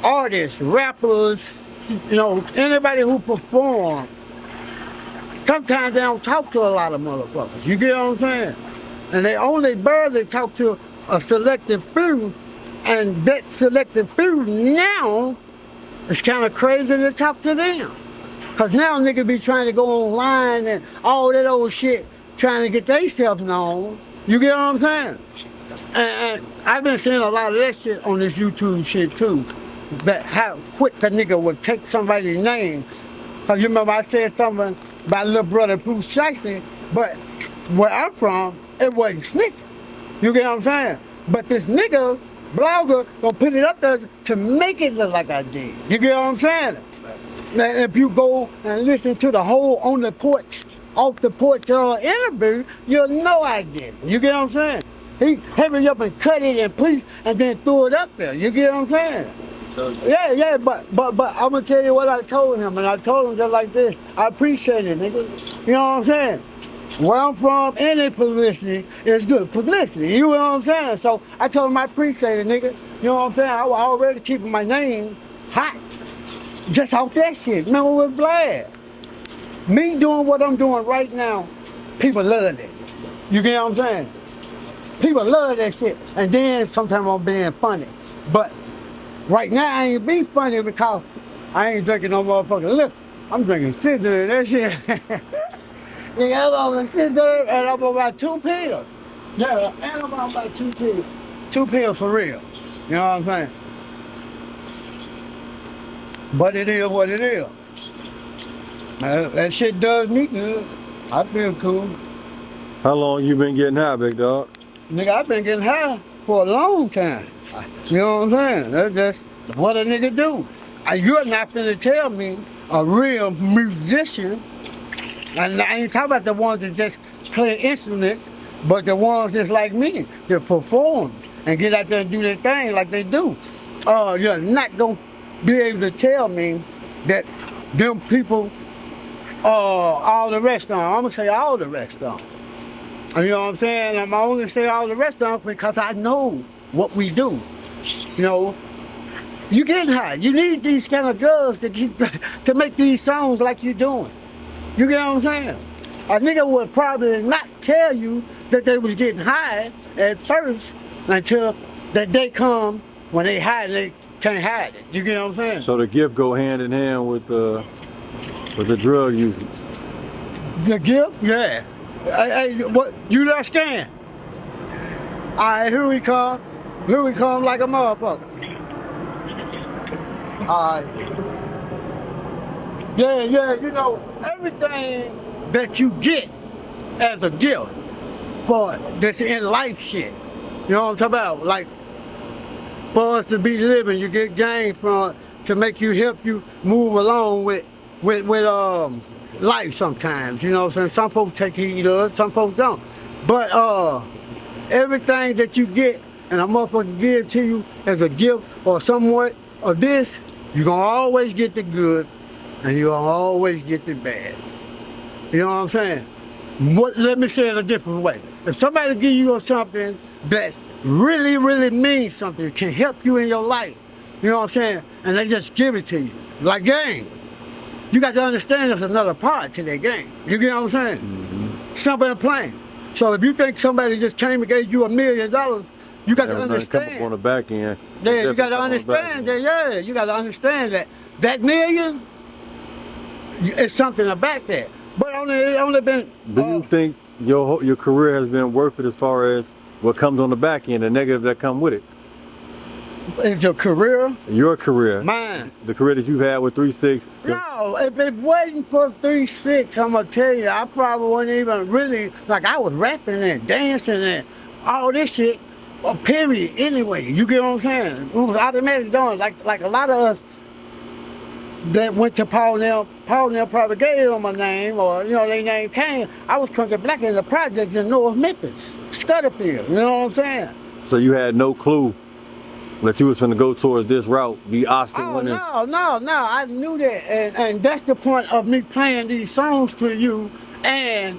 artists, rappers, you know, anybody who perform, sometimes they don't talk to a lot of motherfuckers. You get what I'm saying? And they only barely talk to a selective few, and that selective few now, it's kind of crazy to talk to them. Cause now niggas be trying to go online and all that old shit, trying to get themselves known. You get what I'm saying? And I've been seeing a lot of that shit on this YouTube shit too. That how quick a nigga would take somebody's name. Cause you remember I said something about little brother Pooh Shiesty, but where I'm from, it wasn't snitching. You get what I'm saying? But this nigga, blogger, gonna put it up there to make it look like I did. You get what I'm saying? Now, if you go and listen to the whole on the porch, off the porch interview, you'll know I did. You get what I'm saying? He hurry up and cut it and then threw it up there. You get what I'm saying? Yeah, but I'm gonna tell you what I told him, and I told him just like this. I appreciate it, nigga. You know what I'm saying? Where I'm from, any publicity is good publicity. You know what I'm saying? So I told him I appreciate it, nigga. You know what I'm saying? I was already keeping my name hot. Just off that shit. Remember with Vlad? Me doing what I'm doing right now, people love it. You get what I'm saying? People love that shit. And then sometimes I'm being funny. But right now I ain't be funny because I ain't drinking no motherfucking liquor. I'm drinking scissor, that shit. Yeah, I'm on scissor and I'm about 2 pills. Yeah, and I'm on about 2 pills. 2 pills for real. You know what I'm saying? But it is what it is. That shit does me good. I feel cool. How long you been getting high, big dog? Nigga, I've been getting high for a long time. You know what I'm saying? That's just what a nigga do. You're not finna tell me a real musician, and I ain't talking about the ones that just play instruments, but the ones that's like me, that perform and get out there and do their thing like they do. You're not gonna be able to tell me that them people, all the rest of them, I'm gonna say all the rest of them. You know what I'm saying? I'm only say all the rest of them because I know what we do. You know, you getting high. You need these kind of drugs to make these songs like you're doing. You get what I'm saying? A nigga would probably not tell you that they was getting high at first until that day come when they high and they can't hide it. You get what I'm saying? So the gift go hand in hand with the drug usage. The gift? Yeah. Hey, what? You that scan? All right, here we come. Here we come like a motherfucker. All right. Yeah, you know, everything that you get as a gift for this in life shit. You know what I'm talking about? Like, for us to be living, you get gains from to make you help you move along with life sometimes. You know what I'm saying? Some folks take heed of it, some folks don't. But everything that you get and a motherfucker gives to you as a gift or somewhat of this, you're gonna always get the good and you're gonna always get the bad. You know what I'm saying? Let me say it a different way. If somebody give you something that really, really means something, can help you in your life, you know what I'm saying? And they just give it to you. Like game. You got to understand there's another part to that game. You get what I'm saying? Mm-hmm. Simple and plain. So if you think somebody just came and gave you $1 million, you got to understand. Come up on the back end. Yeah, you got to understand that. Yeah, you got to understand that $1 million is something about that. But only been. Do you think your career has been worth it as far as what comes on the back end, the negative that come with it? Is your career? Your career. Mine. The career that you've had with 3-6. No, if it wasn't for 3-6, I'm going to tell you, I probably wouldn't even really, like I was rapping and dancing and all this shit, period, anyway. You get what I'm saying? It was automatic doing, like a lot of us that went to Paul Neal probably gave them a name, or, you know, their name came. I was Crunchy Black in the projects in North Memphis, Scudderfield, you know what I'm saying? So you had no clue that you was going to go towards this route, be Oscar winning? No, I knew that, and that's the point of me playing these songs to you and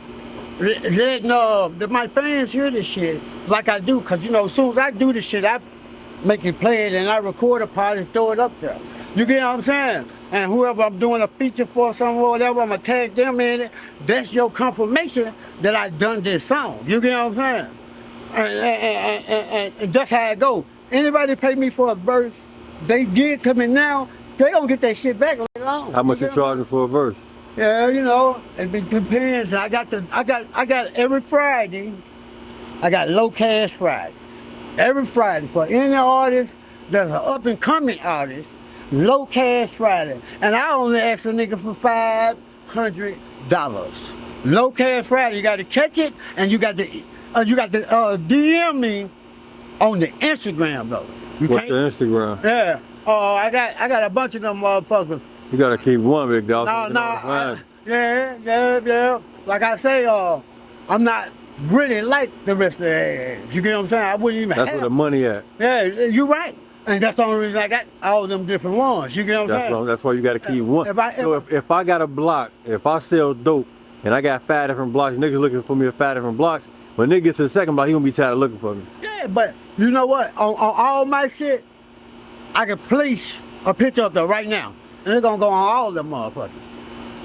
letting my fans hear this shit like I do, because, you know, as soon as I do this shit, I make it play it and I record a part and throw it up there. You get what I'm saying? And whoever I'm doing a feature for, somewhere, whatever, I'm going to tag them in it. That's your confirmation that I done this song. You get what I'm saying? And that's how it go. Anybody pay me for a verse, they give to me now, they don't get that shit back later on. How much you charging for a verse? Yeah, you know, it depends. I got every Friday, I got low cash Fridays. Every Friday for any artist that's an up and coming artist, low cash Friday. And I only ask a nigga for $500. No Cash Friday. You got to catch it, and you got to DM me on the Instagram though. You What's can't- your Instagram? Yeah. I got a bunch of them motherfuckers. You gotta keep one, big dog. No. Yeah. Like I say, I'm not really like the rest of the ass. You get what I'm saying? I wouldn't even That's have. where the money at. Yeah, you're right. And that's the only reason I got all them different ones. You get what I'm saying? That's why you gotta keep one. If I got a block, if I sell dope and I got 5 different blocks, niggas looking for me at 5 different blocks, when nigga gets to the second block, he gonna be tired of looking for me. Yeah, but you know what? On all my shit, I can place a picture up there right now. And it's gonna go on all them motherfuckers.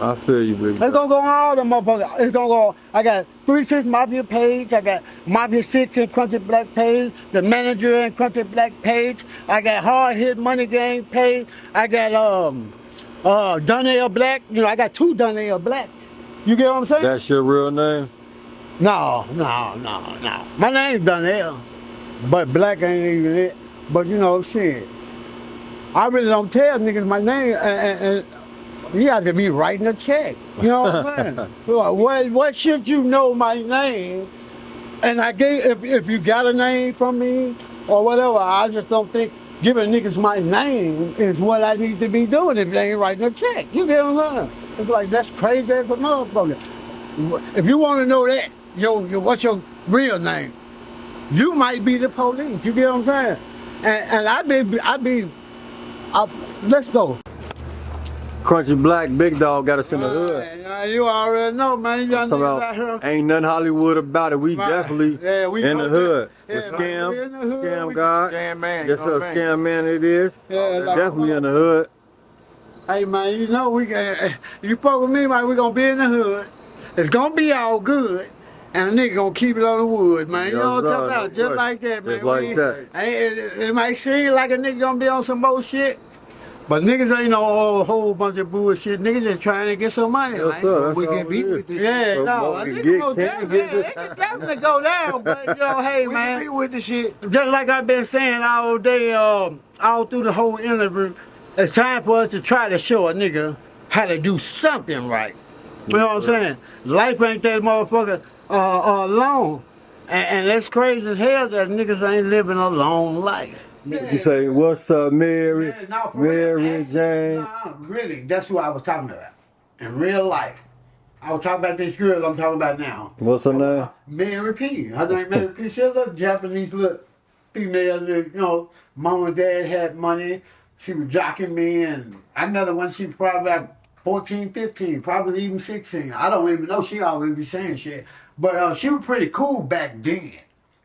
I feel you, big It's gonna go on all them motherfuckers. It's gonna go. I got 3-6 Mafia page. I got Mafia 6 and Crunchy Black page. The manager and Crunchy Black page. I got Hard Hit Money Gang page. I got Donnell Black. You know, I got 2 Donnell Blacks. You get what I'm saying? That's your real name? No. My name's Donnell, but Black ain't even it. But you know, shit. I really don't tell niggas my name, and you have to be writing a check. You know what I'm saying? So what should you know my name? And I gave, if you got a name from me or whatever, I just don't think giving niggas my name is what I need to be doing if they ain't writing a check. You get what I'm saying? It's like, that's crazy as a motherfucker. If you want to know that, what's your real name? You might be the police. You get what I'm saying? And let's go. Crunchy Black, big dog, got us in the hood. You already know, man. You out here. Ain't nothing Hollywood about it. We definitely we in the hood. Yeah, The scam, we in the hood. scam God. Scam man. Yes, sir, scam man it is. Yeah, Definitely in the hood. Hey, man, you know you fuck with me, man, we gonna be in the hood. It's gonna be all good. And a nigga gonna keep it on the wood, man. You know what I'm talking about? Just like that, man. Just like that. It might seem like a nigga gonna be on some bullshit, but niggas ain't no whole bunch of bullshit. Niggas just trying to get some money, Yes, man. sir. That's We all get it beat is. with this Yeah, shit. no, What a we nigga get, gonna can we get definitely, it can definitely go down, but you know, hey, We get beat man. with the shit. Just like I've been saying all day, all through the whole interview, it's time for us to try to show a nigga how to do something right. You know what I'm saying? Life ain't that motherfucker long. And that's crazy as hell that niggas ain't living a long life. You say, what's up, Mary? Yeah, no, for Mary real. Jane. Nah, really, that's who I was talking about. In real life. I was talking about this girl I'm talking about now. What's her name? Mary P. Her name Mary P. She's a little Japanese little female, you know, mom and dad had money. She was jocking me, and I met her when she was probably about 14, 15, probably even 16. I don't even know. She always be saying shit. But she was pretty cool back then.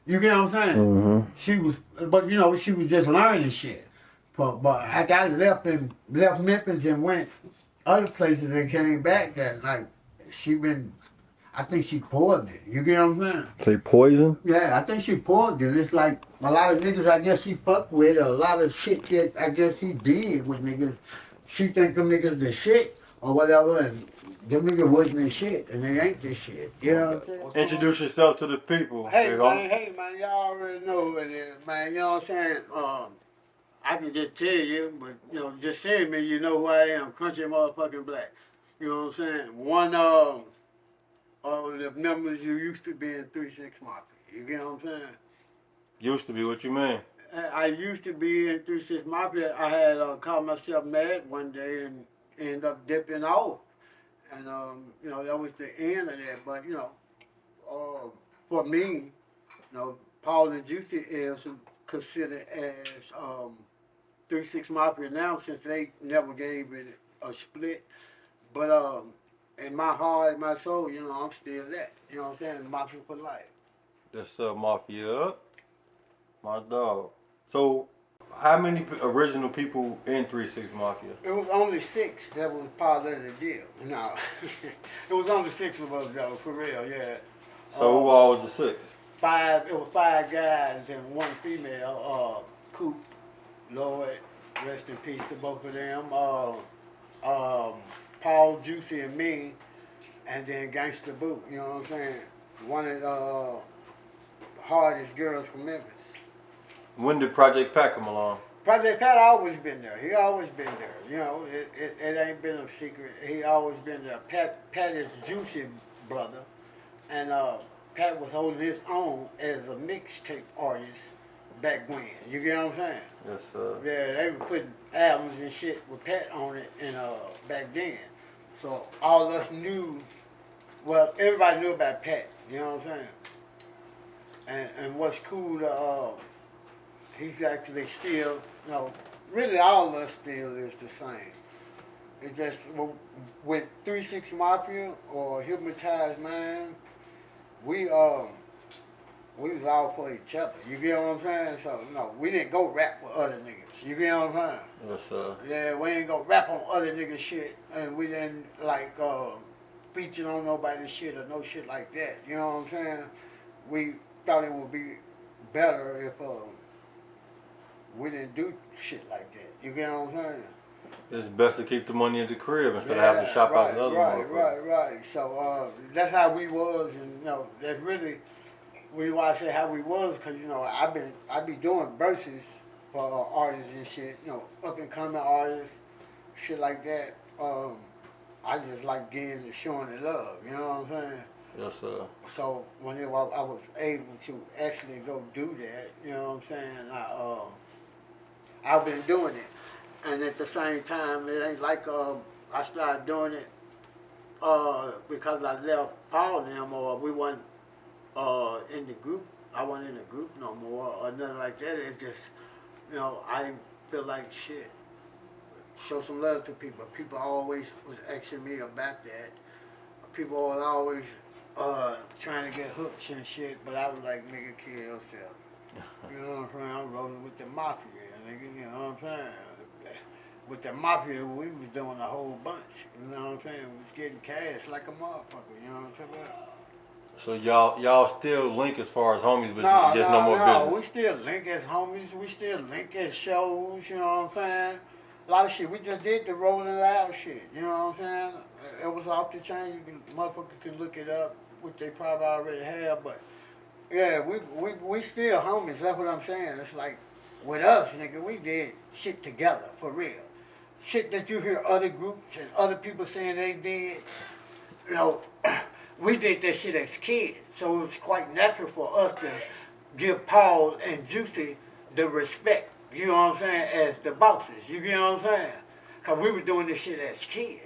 You get what I'm saying? Mm-hmm. She was, but you know, she was just learning shit. But after I left Memphis and went other places and came back, that like I think she poured it. You get what I'm saying? Say poison? Yeah, I think she poured it. It's like a lot of niggas I guess she fucked with, a lot of shit that I guess he did with niggas. She think them niggas the shit or whatever, and them niggas wasn't the shit, and they ain't the shit. You know what I'm saying? Introduce yourself to the people. Hey man, y'all already know what it is, man. You know what I'm saying? I can just tell you, but you know, just saying me, you know who I am, Crunchy motherfucking Black. You know what I'm saying? One of the members you used to be in 3-6 Mafia. You get what I'm saying? Used to be, what you mean? I used to be in 3-6 Mafia. I had caught myself mad one day and ended up dipping off. And, you know, that was the end of that. But, you know, for me, you know, Paul and Juicy is considered as 3-6 Mafia now since they never gave it a split. But in my heart, in my soul, you know, I'm still that. You know what I'm saying? Mafia for life. That's Mafia. My dog. So, how many original people in 3-6 Mafia? It was only 6 that was part of the deal. No, it was only 6 of us though, for real, yeah. So who all was the 6? 5. It was 5 guys and 1 female. Coop, Lloyd, rest in peace to both of them. Paul, Juicy, and me, and then Gangsta Boot. You know what I'm saying? One of the hardest girls from Memphis. When did Project Pat come along? Project Pat always been there. He always been there. You know, it ain't been a secret. He always been there. Pat is Juicy brother, and Pat was holding his own as a mixtape artist back when. You get what I'm saying? Yes, sir. Yeah, they were putting albums and shit with Pat on it, and back then, so all of us knew. Well, everybody knew about Pat. You know what I'm saying? And what's cool, he's actually still, really all of us still is the same. It just with 360 Mafia or Hypnotized Mind, we was all for each other. You get what I'm saying? So we didn't go rap with other niggas. You get what I'm saying? Yes, sir. Yeah, we ain't go rap on other niggas shit, and we didn't like feature on nobody's shit or no shit like that. You know what I'm saying? We thought it would be better if we didn't do shit like that. You get what I'm saying? It's best to keep the money in the crib instead of having to shop out the other motherfuckers. Right. So that's how we was, and that's really why I say how we was, because I be doing verses for artists and shit, up and coming artists, shit like that. I just like getting and showing the love. You know what I'm saying? Yes, sir. So whenever I was able to actually go do that, you know what I'm saying? I've been doing it. And at the same time, it ain't like I started doing it because I left Paul and them, or we wasn't in the group. I wasn't in the group no more or nothing like that. It just, I feel like shit. Show some love to people. People always was asking me about that. People was always trying to get hooks and shit, but I was like, nigga, kill yourself. You know what I'm saying? I'm rolling with the Mafia, nigga, you know what I'm saying? With the Mafia, we was doing a whole bunch, you know what I'm saying? We was getting cash like a motherfucker, you know what I'm saying? So y'all still link as far as homies, but just no more business? We still link as homies, we still link as shows, you know what I'm saying? A lot of shit, we just did the Rolling Loud shit, you know what I'm saying? It was off the chain, motherfuckers can look it up, which they probably already have, but yeah, we still homies, that's what I'm saying. It's like, with us, nigga, we did shit together, for real. Shit that you hear other groups and other people saying they did, we did that shit as kids, so it was quite natural for us to give Paul and Juicy the respect, you know what I'm saying, as the bosses, you get what I'm saying? Because we were doing this shit as kids,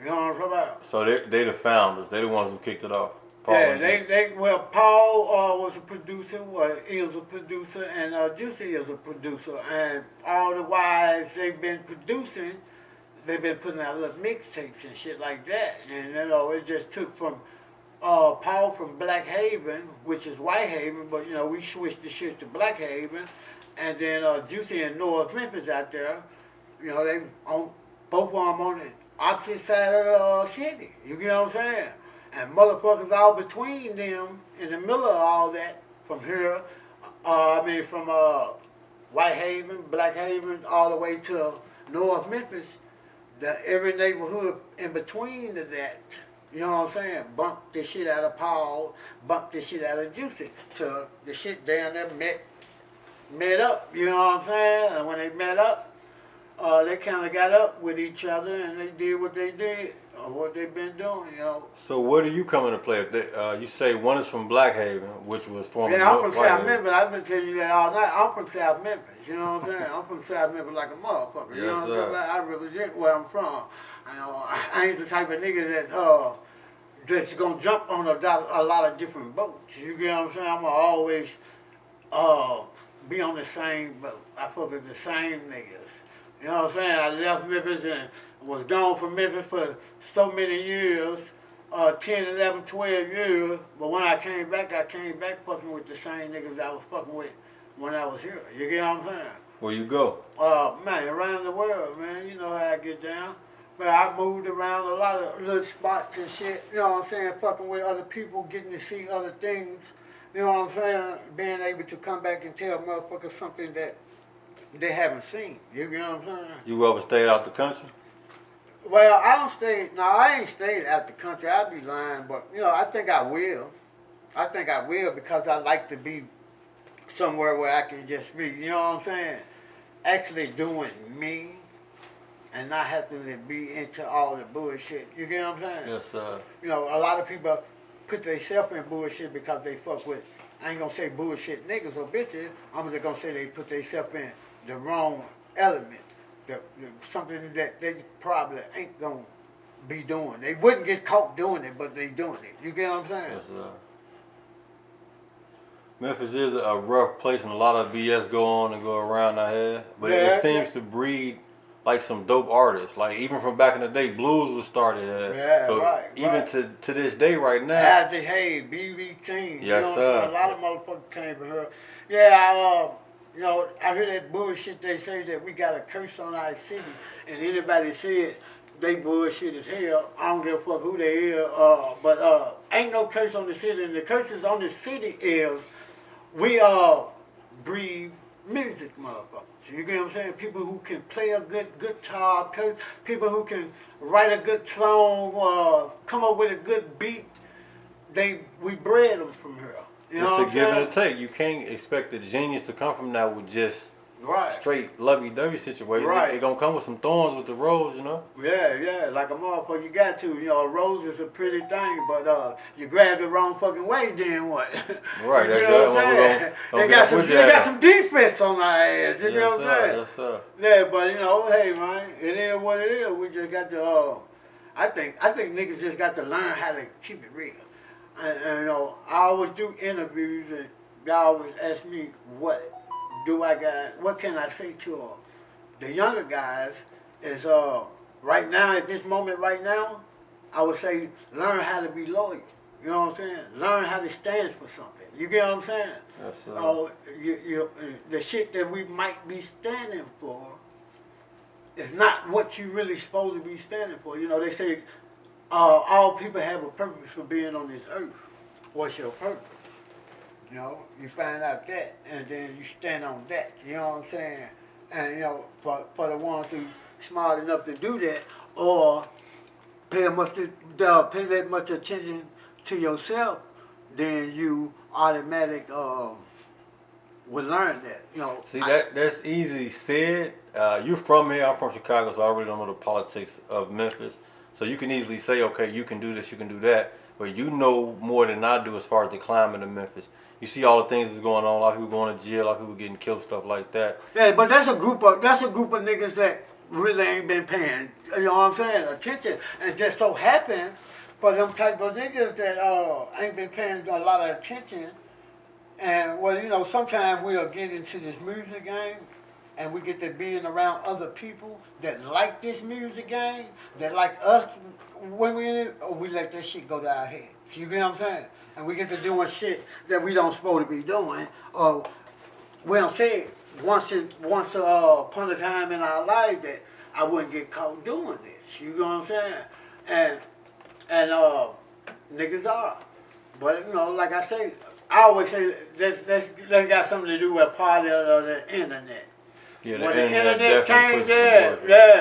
you know what I'm talking about? So they the founders, they the ones who kicked it off? Paul Paul was a producer, is a producer, and Juicy is a producer, and all the while they've been producing, they've been putting out little mixtapes and shit like that, and it just took from Paul from Black Haven, which is White Haven, but we switched the shit to Black Haven, and then Juicy and North Memphis out there, they on both of them on the opposite side of the city. You get what I'm saying? And motherfuckers all between them, in the middle of all that, from here, from White Haven, Black Haven, all the way to North Memphis, every neighborhood in between to that, you know what I'm saying, bumped the shit out of Paul, bumped the shit out of Juicy, till the shit down there met up, you know what I'm saying? And when they met up, they kind of got up with each other and they did what they did, or what they've been doing, So where do you come into play? If you say one is from Black Haven, which was formerly I'm from South Memphis. I've been telling you that all night. I'm from South Memphis, you know what I'm saying? I'm from South Memphis like a motherfucker, you know what I'm saying? I represent where I'm from. I ain't the type of nigga that's gonna jump on a lot of different boats. You get what I'm saying? I'm gonna always be on the same boat. I fuck with the same niggas. You know what I'm saying? I left Memphis and was gone from Memphis for so many years, 10, 11, 12 years. But when I came back fucking with the same niggas I was fucking with when I was here. You get what I'm saying? Where you go? Man, around the world, man. You know how I get down. Man, I moved around a lot of little spots and shit. You know what I'm saying? Fucking with other people, getting to see other things. You know what I'm saying? Being able to come back and tell motherfuckers something that they haven't seen. You know what I'm saying? You ever stayed out the country? Well, I ain't stayed out the country. I'd be lying, but I think I will. I think I will because I like to be somewhere where I can just be, you know what I'm saying? Actually doing me. and not having to be into all the bullshit. You get what I'm saying? Yes, sir. You know, a lot of people put themselves in bullshit because they fuck with, I ain't gonna say bullshit niggas or bitches, I'm just gonna say they put themselves in the wrong element. Something that they probably ain't gonna be doing. They wouldn't get caught doing it, but they doing it. You get what I'm saying? Yes, sir. Memphis is a rough place and a lot of BS go on and go around out here. But Yeah, it seems to breed like some dope artists. Like even from back in the day, blues was started here. Yeah, so right. Even right. to this day right now. As they hey, BB King. Yes, you know sir. A lot of motherfuckers came from her. Yeah, you know, I hear that bullshit they say that we got a curse on our city, and anybody said they bullshit as hell. I don't give a fuck who they is. But ain't no curse on the city, and the curses on the city is we breed music motherfuckers. You get what I'm saying? People who can play a good guitar, people who can write a good song, come up with a good beat. We bred them from here. You know It's a give and a take. You can't expect the genius to come from that with just straight lovey-dovey situation. Right. It gonna come with some thorns with the rose, you know? Yeah, like a motherfucker, you got to. You know, a rose is a pretty thing, but you grab the wrong fucking way, then what? Right, you that's know what I'm right. saying? Don't They got some defense on our ass, you know what I'm saying? Yes, sir. Yeah, but you know, hey man, it is what it is. We just got to, I think niggas just got to learn how to keep it real. And you know, I always do interviews and y'all always ask me what can I say to the younger guys is right now at this moment right now, I would say learn how to be loyal. You know what I'm saying? Learn how to stand for something. You get what I'm saying? Yes, sir. The shit that we might be standing for is not what you really supposed to be standing for. You know, they say all people have a purpose for being on this earth. What's your purpose? You know, you find out that, and then you stand on that. You know what I'm saying? And you know, for the ones who smart enough to do that, or pay that much attention to yourself, then you automatic will learn that. You know. See, that's easy said. You're from here. I'm from Chicago, so I really don't know the politics of Memphis. So you can easily say, okay, you can do this, you can do that, but you know more than I do as far as the climate of Memphis. You see all the things that's going on. A lot of people going to jail. A lot of people getting killed, stuff like that. Yeah, but that's a group of niggas that really ain't been paying, you know what I'm saying, attention, and just so happen for them type of niggas that ain't been paying a lot of attention. And well, you know, sometimes we'll get into this music game, and we get to being around other people that like this music game, that like us when we in it, or we let that shit go to our heads. You get what I'm saying? And we get to doing shit that we don't supposed to be doing, or we don't say it once upon a time in our life that I wouldn't get caught doing this. You know what I'm saying? And niggas are. But you know, like I say, I always say that got something to do with part of the internet. Yeah, When the internet came,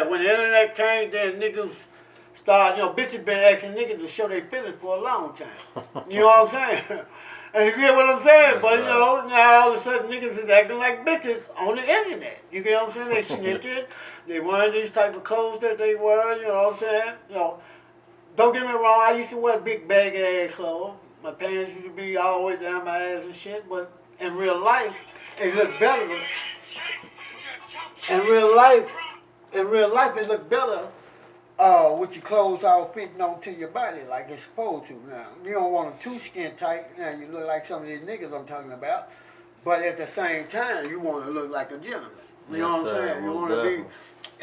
when the internet came, then niggas started, you know, bitches been asking niggas to show their feelings for a long time. You know what I'm saying? And you get what I'm saying? But you know, now all of a sudden niggas is acting like bitches on the internet. You get what I'm saying? They snitching. They wearing these type of clothes that they wear, you know what I'm saying? You know, don't get me wrong, I used to wear big bag ass clothes. My pants used to be all the way down my ass and shit, but in real life, it looked better. In real life, it looked better with your clothes all fitting onto your body like it's supposed to. Now, you don't want them too skin tight. Now, you look like some of these niggas I'm talking about. But at the same time, you want to look like a gentleman. You know what I'm saying? You want to be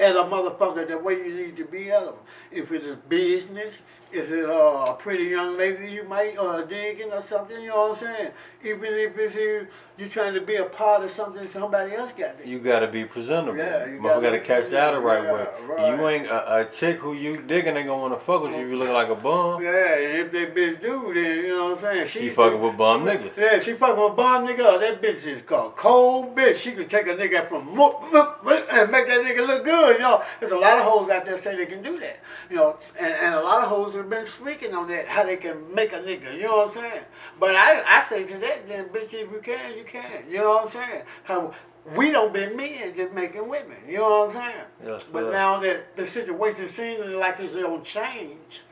at a motherfucker the way you need to be at them. If it's a business, if it's a pretty young lady you might digging or something, you know what I'm saying? Even if it's you trying to be a part of something somebody else got to. You got to be presentable. Yeah, you got to catch that the right way. Right. You ain't a chick who you digging ain't gonna want to fuck with you if you looking like a bum. Yeah, and if that bitch do, then you know what I'm saying? She fucking with bum niggas. Yeah, she fucking with bum nigga. That bitch is called cold bitch. She could take a nigga from and make that nigga look good. You know, there's a lot of hoes out there say they can do that. You know, and a lot of hoes have been speaking on that, how they can make a nigga. You know what I'm saying? But I say to that, then bitch, if you can, you can. You know what I'm saying? 'Cause we don't been men just making women. You know what I'm saying? Yes, but sir. now that the situation seems like it's on change,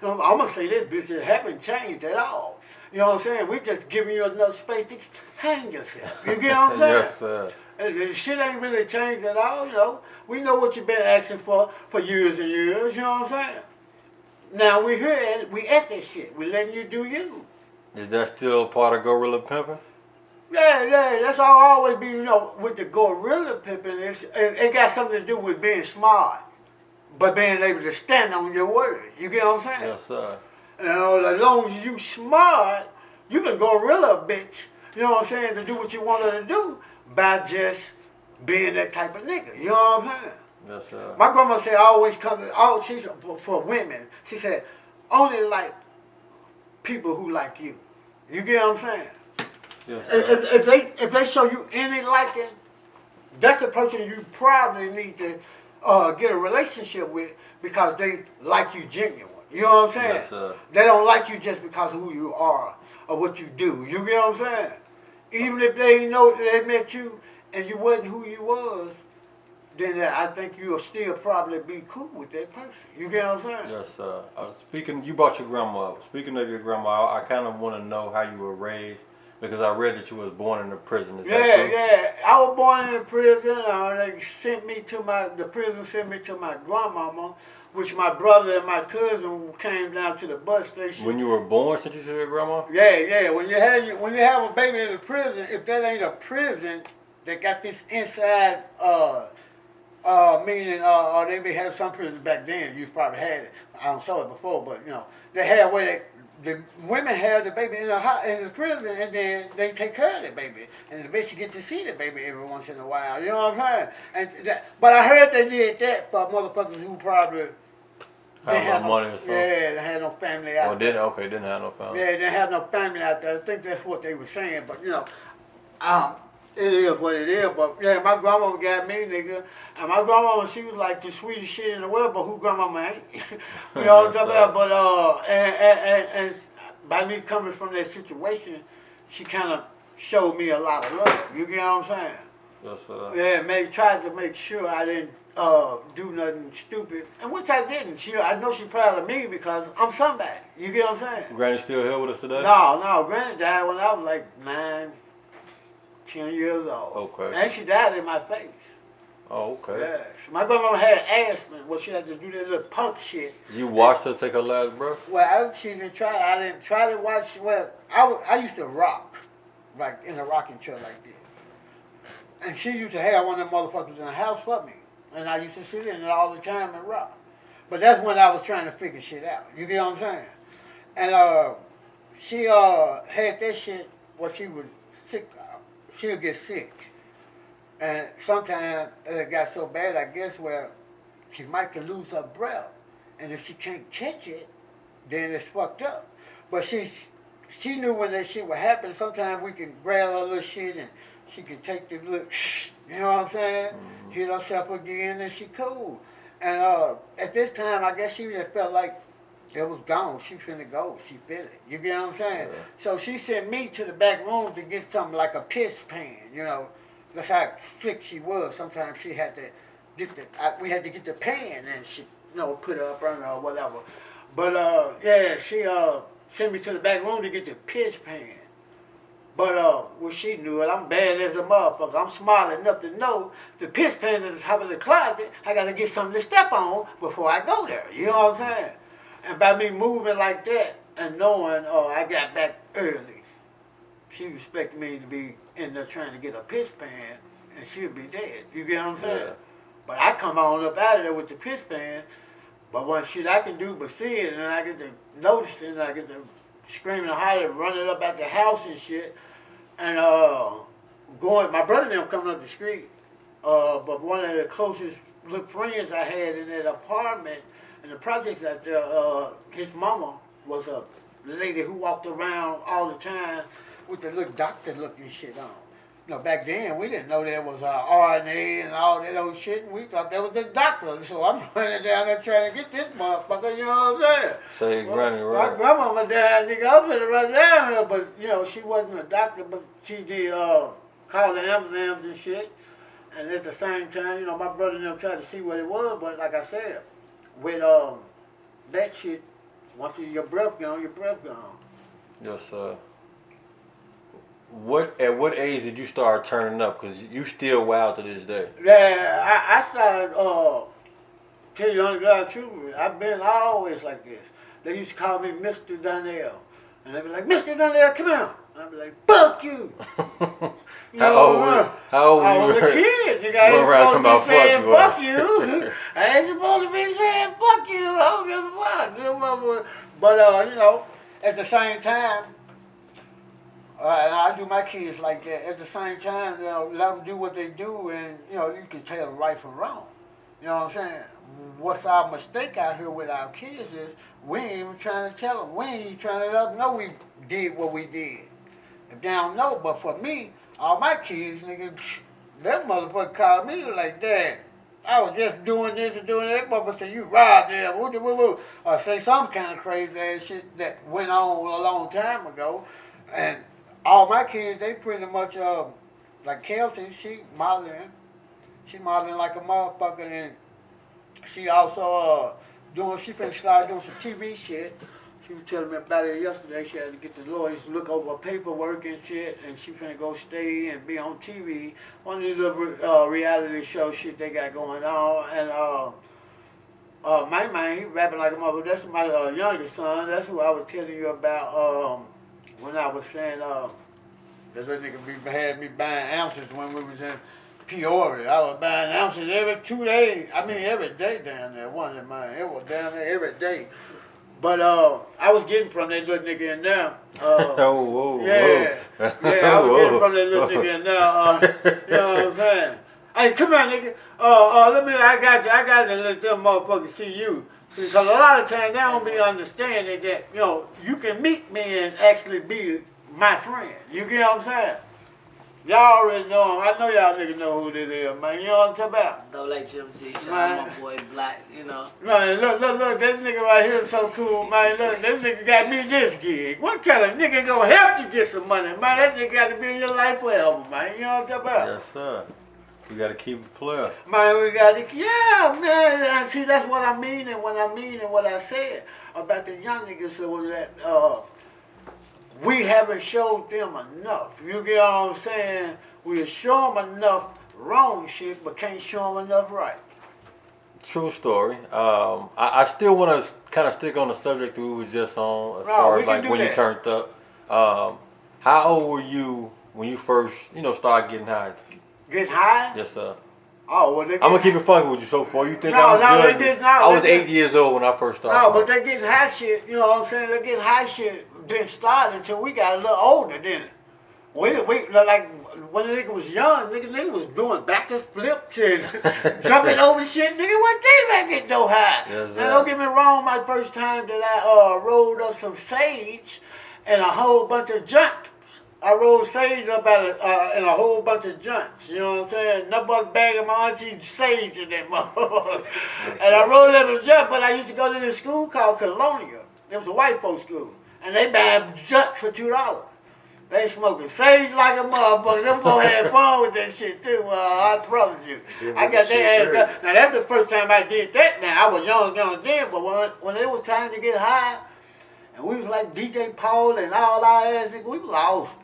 I'm gonna say this, bitch, it haven't changed at all. You know what I'm saying? We just giving you enough space to hang yourself. You get what I'm saying? Yes, sir. And shit ain't really changed at all, you know. We know what you've been asking for years and years, you know what I'm saying? Now we here, we at that shit. We letting you do you. Is that still part of gorilla pimping? Yeah, that's all always be, you know, with the gorilla pimping, it got something to do with being smart, but being able to stand on your word. You get what I'm saying? Yes, sir. You know, as long as you smart, you can gorilla a bitch, you know what I'm saying, to do what you want her to do by just being that type of nigga. You know what I'm saying? Yes, sir. My grandma said always come, she's for women, she said, only like people who like you. You get what I'm saying? Yes, sir. If they show you any liking, that's the person you probably need to get a relationship with because they like you genuine. You know what I'm saying? Yes, sir. They don't like you just because of who you are or what you do. You get what I'm saying? Even if they know that they met you and you wasn't who you was, then I think you'll still probably be cool with that person. You get what I'm saying? Yes, sir. Speaking, you brought your grandma up. Speaking of your grandma, I kind of want to know how you were raised because I read that you was born in a prison. Is that true? Yeah. I was born in a prison. They sent me to the prison sent me to my grandmama, which my brother and my cousin came down to the bus station. When you were born, sent you to your grandma? Yeah. When you have a baby in a prison, if that ain't a prison, they got this inside meaning they may have some prisons back then. You probably had it. I don't saw it before, but you know they had where the women have the baby in the prison, and then they take care of the baby, and the bitch you get to see the baby every once in a while. You know what I'm saying? But I heard they did that for motherfuckers who probably Have no money or something? Yeah, they had no family out there. Didn't have no family. Yeah, they didn't have no family out there. I think that's what they were saying, but you know, it is what it is. But yeah, my grandmama got me, nigga. And my grandmama, she was like the sweetest shit in the world, but who grandmama ain't? You know what I'm talking about? But and by me coming from that situation, she kind of showed me a lot of love. You get what I'm saying? Yes, sir. Yeah, tried to make sure I didn't do nothing stupid, and which I didn't. I know she's proud of me because I'm somebody. You get what I'm saying? Granny still here with us today? No, Granny died when I was like 9, 10 years old. Okay. And she died in my face. Oh, okay. Yeah. My grandmama had asthma. Well, she had to do that little pump shit. You watched her take her last breath? Well, she didn't try. I didn't try to watch. Well, I used to rock, like in a rocking chair like this. And she used to have one of them motherfuckers in the house for me. And I used to sit in it all the time and rock. But that's when I was trying to figure shit out. You get what I'm saying? And she had that shit where she was sick. She'll get sick. And sometimes it got so bad, I guess, where she might could lose her breath. And if she can't catch it, then it's fucked up. But she knew when that shit would happen. Sometimes we can grab her little shit and she can take the little, you know what I'm saying? Mm-hmm. Hit herself again and she cool. And at this time, I guess she just felt like it was gone. She finna go. She feel it. You get what I'm saying? Yeah. So she sent me to the back room to get something like a piss pan, you know. That's how sick she was. Sometimes she had to we had to get the pan and she, you know, put her up on her or whatever. But yeah, she sent me to the back room to get the piss pan. But well, she knew it. I'm bad as a motherfucker. I'm smart enough to know the piss pan at the top of the closet. I got to get something to step on before I go there. You know what I'm saying? And by me moving like that and knowing I got back early, she expected me to be in there trying to get a piss pan, and she'll be dead. You get what I'm saying? Yeah. But I come on up out of there with the piss pan, but one shit I can do but see it, and I get to notice it, and I get to screaming and hollering and running up at the house and shit, and my brother and them coming up the street, but one of the closest little friends I had in that apartment, in the projects out there, his mama was a lady who walked around all the time with the little doctor looking shit on. You know, back then we didn't know there was RNA and all that old shit. We thought that was the doctor. So I'm running down there trying to get this motherfucker, you know what I'm saying? Say granny, right? My grandmama died, nigga, I'm finna run down here, but you know, she wasn't a doctor, but she did call the ambulance and shit. And at the same time, you know, my brother and them tried to see what it was, but like I said, with that shit, once your breath gone, your breath gone. Yes, sir. At what age did you start turning up? Cause you still wild to this day. Yeah, I started, tell you the only God truth, I've been always like this. They used to call me Mr. Donnell. And they'd be like, Mr. Donnell, come here. And I'd be like, fuck you. How old were you? I was a kid. Nigga, I ain't supposed to be saying fuck you. I ain't supposed to be saying fuck you. I don't give a fuck. But, you know, at the same time, and I do my kids like that. At the same time, you know, let them do what they do, and you know, you can tell them right from wrong. You know what I'm saying? What's our mistake out here with our kids is we ain't even trying to tell them. We ain't even trying to let them know we did what we did. If they don't know, but for me, all my kids, nigga, that motherfucker called me like, Dad, I was just doing this and doing that. Motherfucker say, you robbed them, woo, woo, woo. Or say some kind of crazy ass shit that went on a long time ago. And all my kids, they pretty much, like Kelsey, she modeling like a motherfucker, and she also she finna start doing some TV shit. She was telling me about it yesterday. She had to get the lawyers to look over paperwork and shit, and she finna go stay and be on TV. One of these little reality show shit they got going on, and my man, he rapping like a motherfucker. That's my youngest son. That's who I was telling you about. When I was saying, that little nigga had me buying ounces when we was in Peoria. I was buying ounces every 2 days. I mean, every day down there. One of mine. It was down there every day. But I was getting from that little nigga in there. Whoa. Yeah, I was getting from that little nigga in there. You know what I'm saying? Hey, come on, nigga. I got to let them motherfuckers see you. Because a lot of times they don't be understanding that, you know, you can meet me and actually be my friend. You get what I'm saying? Y'all already know him. I know y'all niggas know who this is, man. You know what I'm talking about? Double HMG, shout out my boy Black, you know. Man, look, this nigga right here is so cool, man. Look, this nigga got me this gig. What kind of nigga gonna help you get some money, man? That nigga got to be in your life forever, man. You know what I'm talking about? Yes, sir. We gotta keep it clear. Man, we got to, yeah, man. See, that's what I mean and what I said about the young niggas. So was that we haven't showed them enough. You get what I'm saying? We show them enough wrong shit, but can't show them enough right. True story. I still want to kind of stick on the subject we was just on as far as like when you turned up. How old were you when you first, started getting high? Get high? Yes, sir. Oh, well, I'm gonna keep it funky with you so far. You think I was 8 years old when I first started. No, but they getting high shit, you know what I'm saying? They getting high shit didn't start until we got a little older, didn't it? We like when the nigga was young, nigga was doing back and flips and jumping over shit. Nigga, what did I get no high? Yes, now don't get me wrong, my first time that I rolled up some sage and a whole bunch of junk. I rolled sage up in a whole bunch of junks, you know what I'm saying? Nothing but a bag of my auntie's sage in that motherfucker. And I rolled up a junk, but I used to go to this school called Colonia. It was a white folks school. And they buy junks for $2. They smoking sage like a motherfucker. Them folks had fun with that shit too, I promise you. I got that ass. Now that's the first time I did that now. I was young then, but when it was time to get high, and we was like DJ Paul and all our ass niggas, we was lost.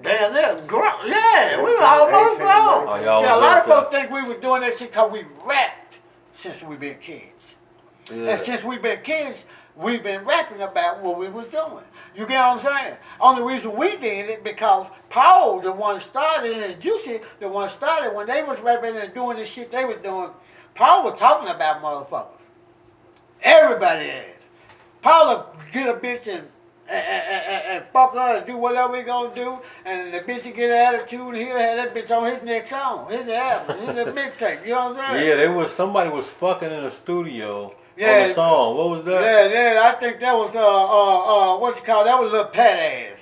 Damn, they're grown. Yeah, we were almost grown. See, a lot of folks think we was doing that shit because we rapped since we been kids. Yeah. And since we been kids, we've been rapping about what we was doing. You get what I'm saying? Only reason we did it because Paul, the one started, and Juicy, the one started, when they was rapping and doing the shit they was doing, Paul was talking about motherfuckers. Everybody is. Paul would get a bitch and fuck her and do whatever he gonna do, and the bitch will get an attitude, and he'll have that bitch on his next song, his album, his mixtape, you know what I'm saying? Yeah, somebody was fucking in the studio on the song. What was that? Yeah, I think that was, what you call, that was Lil Pat Ass.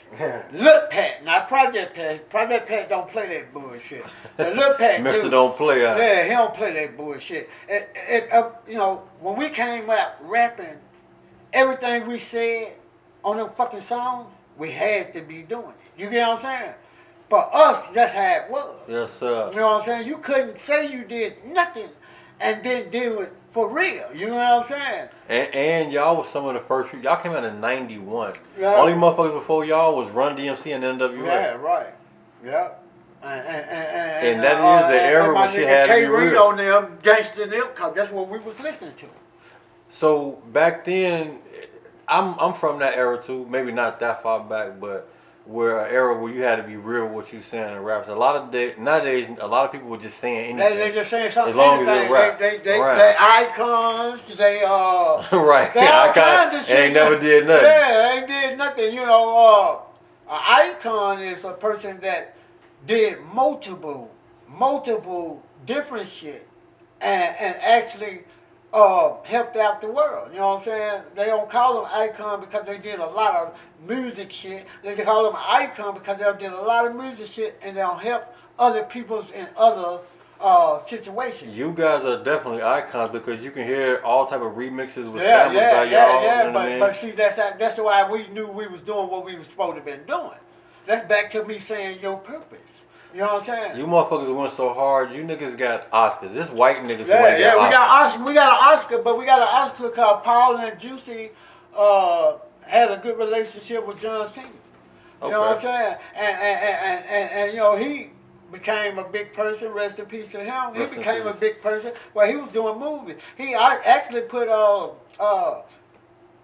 Look Pat, not Project Pat. Project Pat don't play that bullshit. The Look Pat Mister dude, don't play. yeah, he don't play that bullshit. You know, when we came out rapping, everything we said on them fucking songs, we had to be doing it. You get what I'm saying? For us, that's how it was. Yes, sir. You know what I'm saying? You couldn't say you did nothing and then do it for real. You know what I'm saying? And y'all was some of the first people. Y'all came out in '91. Yeah. Only motherfuckers before y'all was Run DMC and NWA. Yeah, right. Yeah. And that is the era when shit had to be real. on them, Gangsta and them, cause that's what we was listening to. So back then, I'm from that era too. Maybe not that far back, but where an era where you had to be real with what you saying in raps. Nowadays, a lot of people were just saying anything. They just saying something. As long as anything. they rap. They icons. They right. They all Icon kinds of shit. ain't never did nothing. Yeah, ain't did nothing. You know, an icon is a person that did multiple different shit and actually helped out the world. You know what I'm saying? They don't call them icon because they did a lot of music shit. They call them icon because they did a lot of music shit and they don't help other people's in other situations. You guys are definitely icons because you can hear all type of remixes with samples by y'all. Yeah. You know what I mean? But see, that's why we knew we was doing what we was supposed to been doing. That's back to me saying your purpose. You know what I'm saying? You motherfuckers went so hard. You niggas got Oscars. This white niggas Yeah, get Oscars. we got an Oscar, but we got an Oscar because Paul and Juicy had a good relationship with John Cena. You know what I'm saying? And you know, he became a big person. Rest in peace to him. He became a big person. Well, he was doing movies. I actually put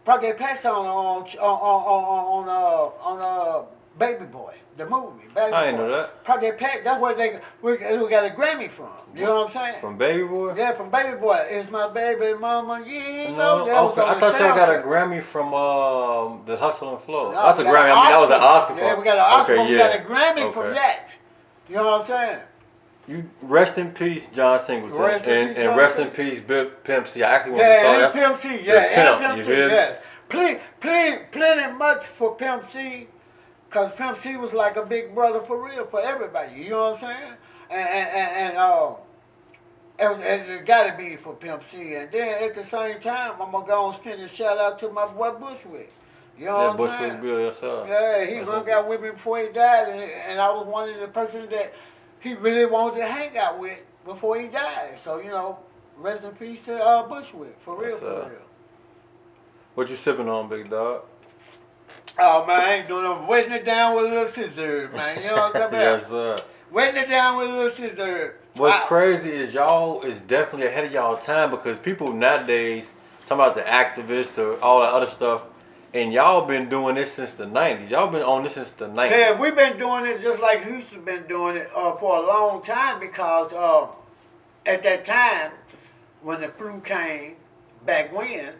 Project Pat on Baby Boy, the movie. Baby I didn't Boy. know that. Project Pat, that's where we got a Grammy from. You know what I'm saying? From Baby Boy? Yeah, from Baby Boy. It's my baby mama. You No, know that was okay. on I the thought y'all got a soundtrack. Grammy from the Hustle and Flow. No, Not the we got Grammy. an I mean, that was an Oscar. Yeah, we got an Oscar. Okay, but we got a Grammy from that. You know what I'm saying? You rest in peace, John Singleton, Rest in peace, and John rest in peace, Pimp C. I actually want to start. Yeah, and Pimp C. Yeah, and Pimp, Pimp you C. hear Yeah. Plenty much for Pimp C, cause Pimp C was like a big brother for real for everybody. You know what I'm saying? And it got to be for Pimp C. And then at the same time, I'm gonna go and send a shout out to my boy Bushwick. You know what I'm saying? Bushwick Bill, yes sir. Yeah, he hung out with me before he died, and I was one of the persons that he really wanted to hang out with before he died. So, you know, rest in peace to Bushwick, for real, for real. What you sipping on, big dog? Oh, man, I ain't doing no wetting it down with a little scissor, man. You know what I'm talking about? Yes, sir. Wetting it down with a little scissor. What's crazy is y'all is definitely ahead of y'all time because people nowadays, talking about the activists or all that other stuff, and y'all been doing this since the 90s. Y'all been on this since the 90s. Yeah, we've been doing it just like Houston been doing it for a long time because at that time, when the flu came back when,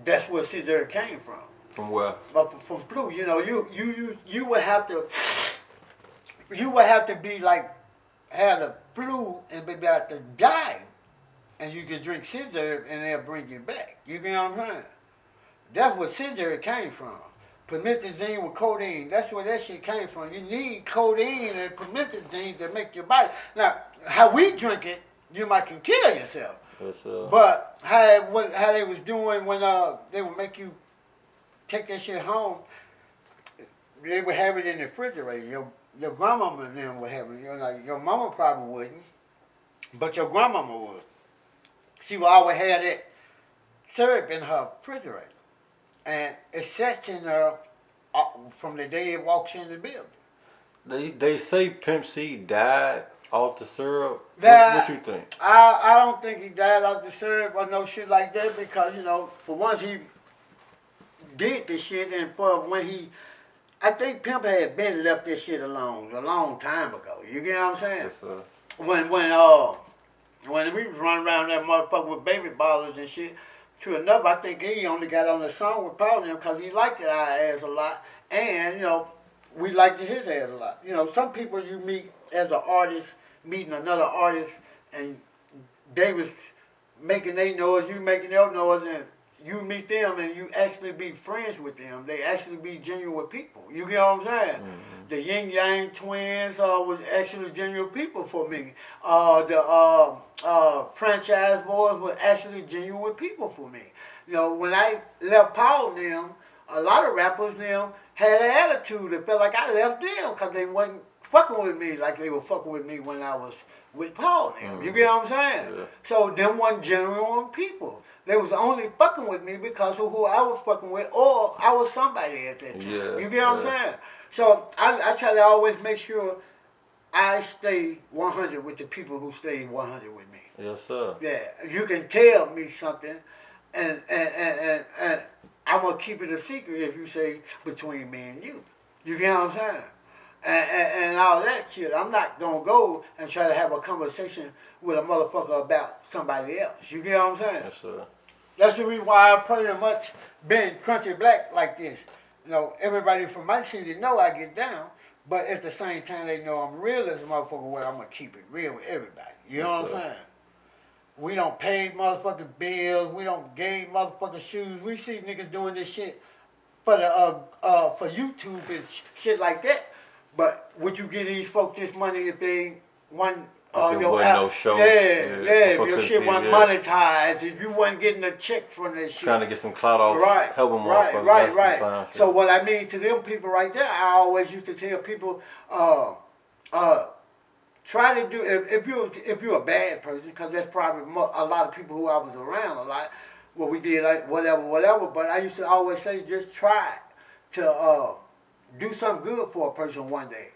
that's where scissor came from. From where? But from flu, you know, you would have to be like had a flu and be about to die, and you can drink scissor and they'll bring you back. You know what I'm saying? That's where scissor came from. Promethazine with codeine. That's where that shit came from. You need codeine and promethazine to make your body. Now, how we drink it, you might can kill yourself. Yes, sir. But how they was doing when they would make you take that shit home, they would have it in the refrigerator. Your grandmama and them would have it. You know, like your mama probably wouldn't, but your grandmama would. She would always have that syrup in her refrigerator, and it sets in her from the day it walks in the building. They say Pimp C died off the syrup. That, what you think? I don't think he died off the syrup or no shit like that because, you know, for once he did the shit and for when he, I think Pimp had been left this shit alone a long time ago. You get what I'm saying? Yes, sir. When we was running around that motherfucker with baby ballers and shit, true enough, I think he only got on the song with Paul and them because he liked our ass a lot. And, you know, we liked his ass a lot. You know, some people you meet as an artist, meeting another artist, and they was making their noise, you making your noise, and you meet them and you actually be friends with them. They actually be genuine people. You get what I'm saying? Mm-hmm. The Yin Yang twins was actually genuine people for me. The franchise boys were actually genuine people for me. You know, when I left Paul and them, a lot of rappers them had an attitude. It felt like I left them because they wasn't fucking with me like they were fucking with me when I was with Paul and them. You get what I'm saying? Yeah. So them wasn't genuine people. They was only fucking with me because of who I was fucking with, or I was somebody at that time. Yeah, You get what I'm saying? So I try to always make sure I stay 100 with the people who stay 100 with me. Yes, sir. Yeah, you can tell me something, and I'm gonna keep it a secret if you say between me and you. You get what I'm saying? And all that shit. I'm not gonna go and try to have a conversation with a motherfucker about somebody else. You get what I'm saying? Yes, sir. That's the reason why I pretty much been Crunchy Black like this. You know, everybody from my city know I get down, but at the same time they know I'm real as a motherfucker where I'm gonna keep it real with everybody. You know what I'm saying? We don't pay motherfucking bills. We don't gave motherfucking shoes. We see niggas doing this shit for the for YouTube and shit like that. But would you give these folks this money if they won your no show? Yeah, if your shit wasn't monetized. monetized, if you wasn't getting a check from that shit. Trying to get some clout off, Right, help them right. So what I mean to them people right there, I always used to tell people, try to do if you're a bad person, because that's probably a lot of people who I was around a lot. Well, we did like whatever. But I used to always say, just try to do something good for a person one day,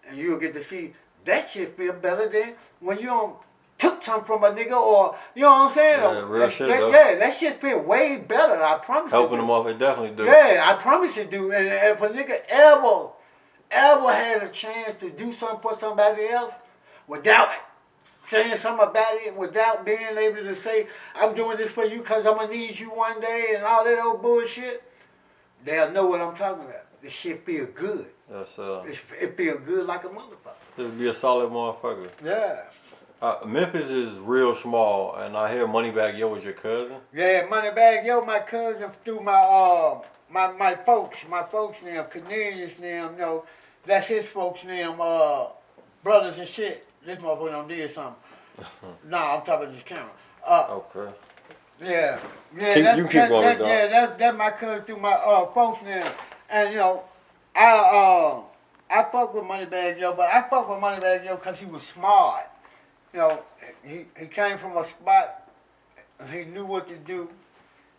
and you'll get to see that shit feel better than when you don't took something from a nigga, or you know what I'm saying? Yeah, real shit, though. Yeah, that shit feel way better. I promise. Helping them off, it definitely do. Yeah, I promise it do. And if a nigga ever had a chance to do something for somebody else without saying something about it, without being able to say, I'm doing this for you because I'm going to need you one day and all that old bullshit, they'll know what I'm talking about. This shit feel good. Yes, sir. It feel good like a motherfucker. Just be a solid motherfucker. Yeah. Memphis is real small, and I hear Moneybagg Yo was your cousin. Yeah, Moneybagg Yo, my cousin through my folks name, Cornelius name, you know, that's his folks name, brothers and shit. This motherfucker done did something. Nah, I'm talking about this camera. Okay. Yeah, You keep going, dog. Yeah, that's my cousin through my folks name, and you know, I fuck with Moneybagg Yo, but I fuck with Moneybagg Yo because he was smart. You know, he came from a spot, he knew what to do,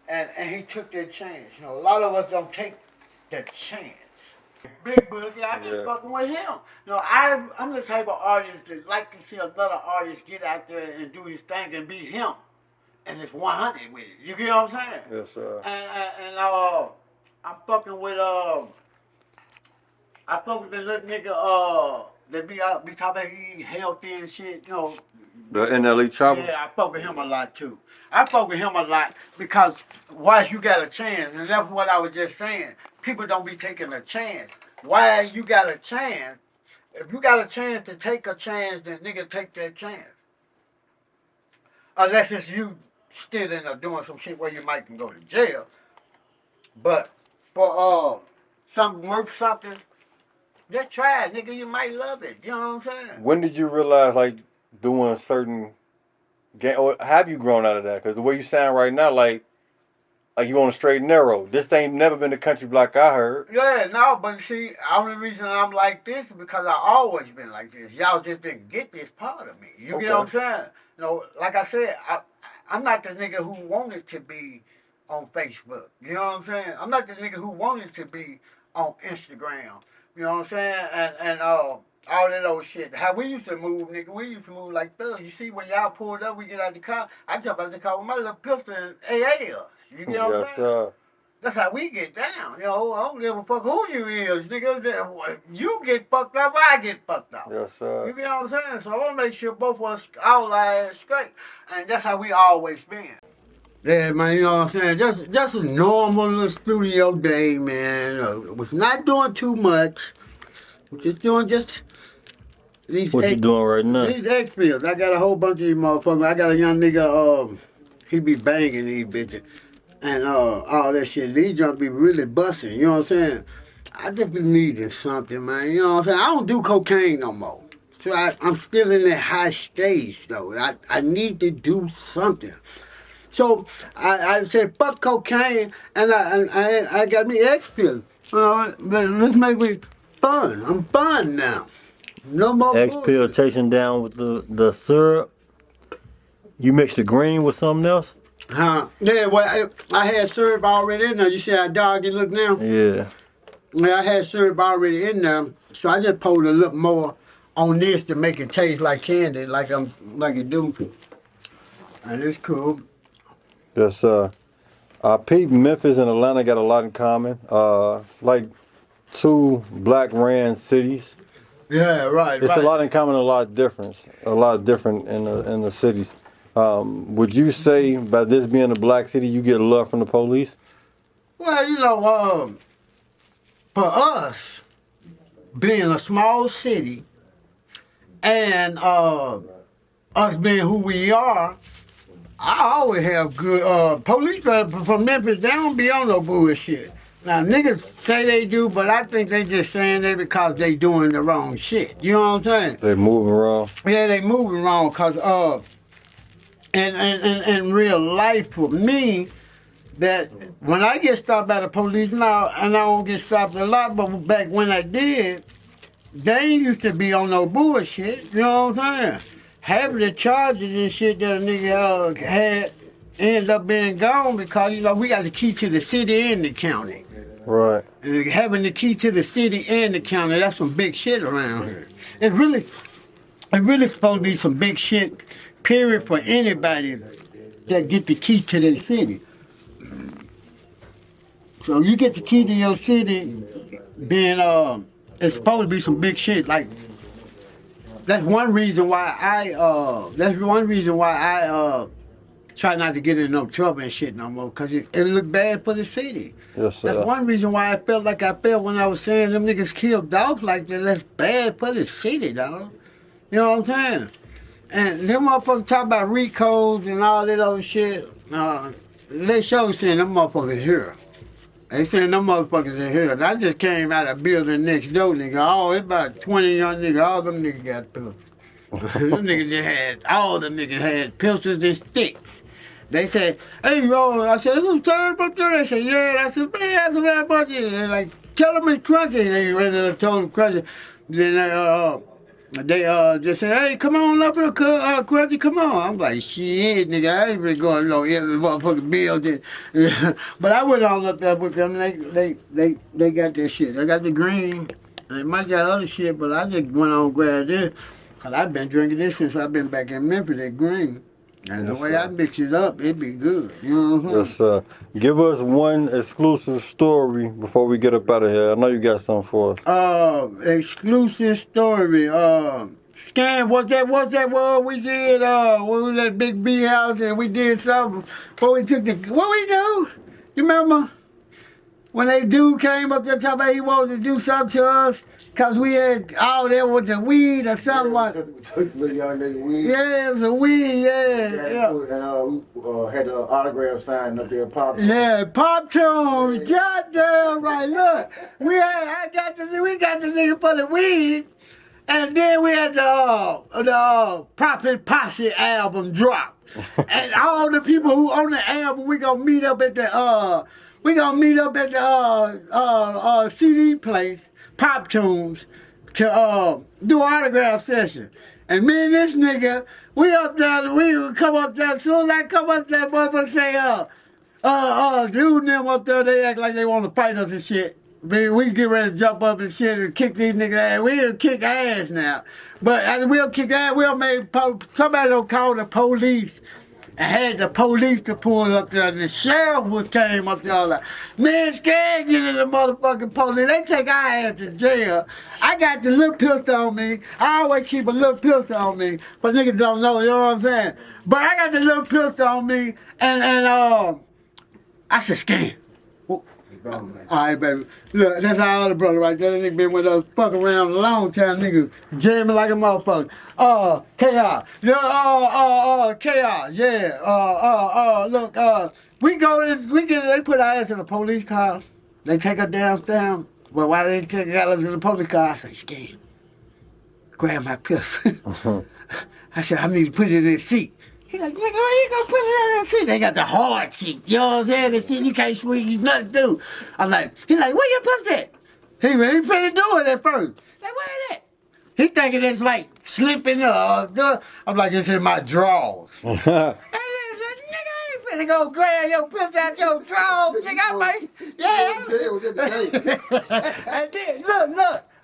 and he took that chance. You know, a lot of us don't take that chance. Big Boogie, I been fucking with him. You know, I'm the type of artist that like to see another artist get out there and do his thing and be him, and it's 100 with it. You get what I'm saying? Yes, sir. And I'm fucking with I fuck with the little nigga that be talking about he eat healthy and shit, you know. The NLE Chopper? Yeah, I fuck with him a lot too. I fuck with him a lot because once you got a chance, and that's what I was just saying, people don't be taking a chance. Why you got a chance? If you got a chance to take a chance, then nigga take that chance. Unless it's you still in there doing some shit where you might can go to jail. But for something worth something, just try it, nigga. You might love it. You know what I'm saying? When did you realize, like, doing certain game, or have you grown out of that? Because the way you sound right now, like you on a straight and narrow. This ain't never been the country block I heard. Yeah, no, but see, the only reason I'm like this is because I always been like this. Y'all just didn't get this part of me. You get what I'm saying? You know, like I said, I'm not the nigga who wanted to be on Facebook. You know what I'm saying? I'm not the nigga who wanted to be on Instagram. You know what I'm saying? And all that old shit. How we used to move, nigga. We used to move like thugs. You see, when y'all pulled up, we get out the car. I jump out the car with my little pistol and AA us. You get what I'm saying? Sir. That's how we get down. You know, I don't give a fuck who you is, nigga. You get fucked up, I get fucked up. Yes, sir. You get what I'm saying? So I want to make sure both of us all our straight. And that's how we always been. Yeah, man, you know what I'm saying? Just a normal little studio day, man. Was not doing too much. Just doing these. What you doing right now? These X-Fields. I got a whole bunch of these motherfuckers. I got a young nigga, he be banging these bitches. and all that shit. These jumps be really busting, you know what I'm saying? I just be needing something, man. You know what I'm saying? I don't do cocaine no more. So I'm still in that high stage, though. I need to do something. So I said, fuck cocaine, and I got me X pill. You know, but let's make me fun. I'm fun now. No more X pill bullshit. chasing down with the syrup. You mix the green with something else? Huh? Yeah, well, I had syrup already in there. You see how dog it look now? Yeah. Yeah, I had syrup already in there, so I just poured a little more on this to make it taste like candy, like it do. And it's cool. Yes, I peeped Memphis and Atlanta got a lot in common. Like two black ran cities. Yeah, right. It's right. a lot in common, a lot different in the cities. Would you say by this being a black city, you get love from the police? Well, you know, for us being a small city and us being who we are, I always have good police from Memphis. They don't be on no bullshit. Now niggas say they do, but I think they just saying that because they doing the wrong shit. You know what I'm saying? They moving around. Yeah, they moving wrong because in real life for me, that when I get stopped by the police now, and I don't get stopped a lot, but back when I did, they ain't used to be on no bullshit. You know what I'm saying? Half of the charges and shit that a nigga had ended up being gone because, you know, we got the key to the city and the county. Right. And having the key to the city and the county, that's some big shit around here. It really supposed to be some big shit, period, for anybody that get the key to their city. So you get the key to your city, being it's supposed to be some big shit. Like that's one reason why I try not to get in no trouble and shit no more, cause it look bad for the city. Yes, sir. That's one reason why I felt like I felt when I was saying them niggas killed dogs like that. That's bad for the city, dog. You know what I'm saying? And them motherfuckers talk about Ricos and all that other shit. They show saying them motherfuckers here. They saying them motherfuckers in here. I just came out of the building next door, nigga. Oh, it's about 20 young niggas. All them niggas got pistols. Them niggas just had, all them niggas had pistols and sticks. They said, hey, yo, I said, is some turn up there? They said, yeah. I said, man, that's a bad bunch. And they're like, tell them it's Crunchy. They ran and told them Crunchy. Then they just said, hey, come on up here, Crunchy, come on. I'm like, shit, nigga, I ain't really going no in the motherfucking building. But I went on up there with them. They got that shit. They got the green. They might got other shit, but I just went on and grabbed this. Cause I've been drinking this since I've been back in Memphis, that green. And Yes, the way sir. I mix it up, it be good. You know what I'm Yes, sir. Give us one exclusive story before we get up out of here. I know you got something for us. Exclusive story. Scan, what's that word we did? We was at Big B house and we did something before we took the, what we do? You remember? When that dude came up there talking about he wanted to do something to us, cause we had all there was a weed or something like. Took the young nigga weed. Yeah, it was a weed. Yeah. And we had the autograph signed up there, pop. Yeah, Pop Tunes, goddamn right. Look, we got the nigga for the weed, and then we had the Prophet Posse album drop, and all the people who own the album, we gonna meet up at the CD place, Pop Tunes, to do autograph session. And me and this nigga, we up there, we would come up there, as soon as I come up there, motherfucker say, dude and them up there, they act like they want to fight us and shit. We get ready to jump up and shit and kick these niggas ass. We'll kick ass now. But as we'll kick ass, somebody don't call the police. I had the police to pull up there. The sheriff came up there like, man, scared getting the motherfucking police. They take our ass to jail. I got the little pistol on me. I always keep a little pistol on me, but niggas don't know, you know what I'm saying? But I got the little pistol on me, and I said, Scan, Gone, man. All right, baby. Look, that's our other brother right there. That nigga been with us fuck around a long time, nigga. Jamming like a motherfucker. KR. Yeah, KR. Yeah. Look, we go this weekend, they put our ass in a police car. They take us downtown. But why they got us in the police car? I say, scared. Grab my pistol. I said, I need to put it in the seat. He like, nigga, where you gonna put it in the seat? They got the hard seat. You know what I'm saying? The shit you can't squeeze nothing through. I'm like, he like, where your pussy at? He finna do it at first. Like, where it at? He thinking it's like slipping I'm like, it's in my drawers. And he said, nigga, I ain't finna go grab your pussy out your drawers. Nigga, I might, yeah. And then,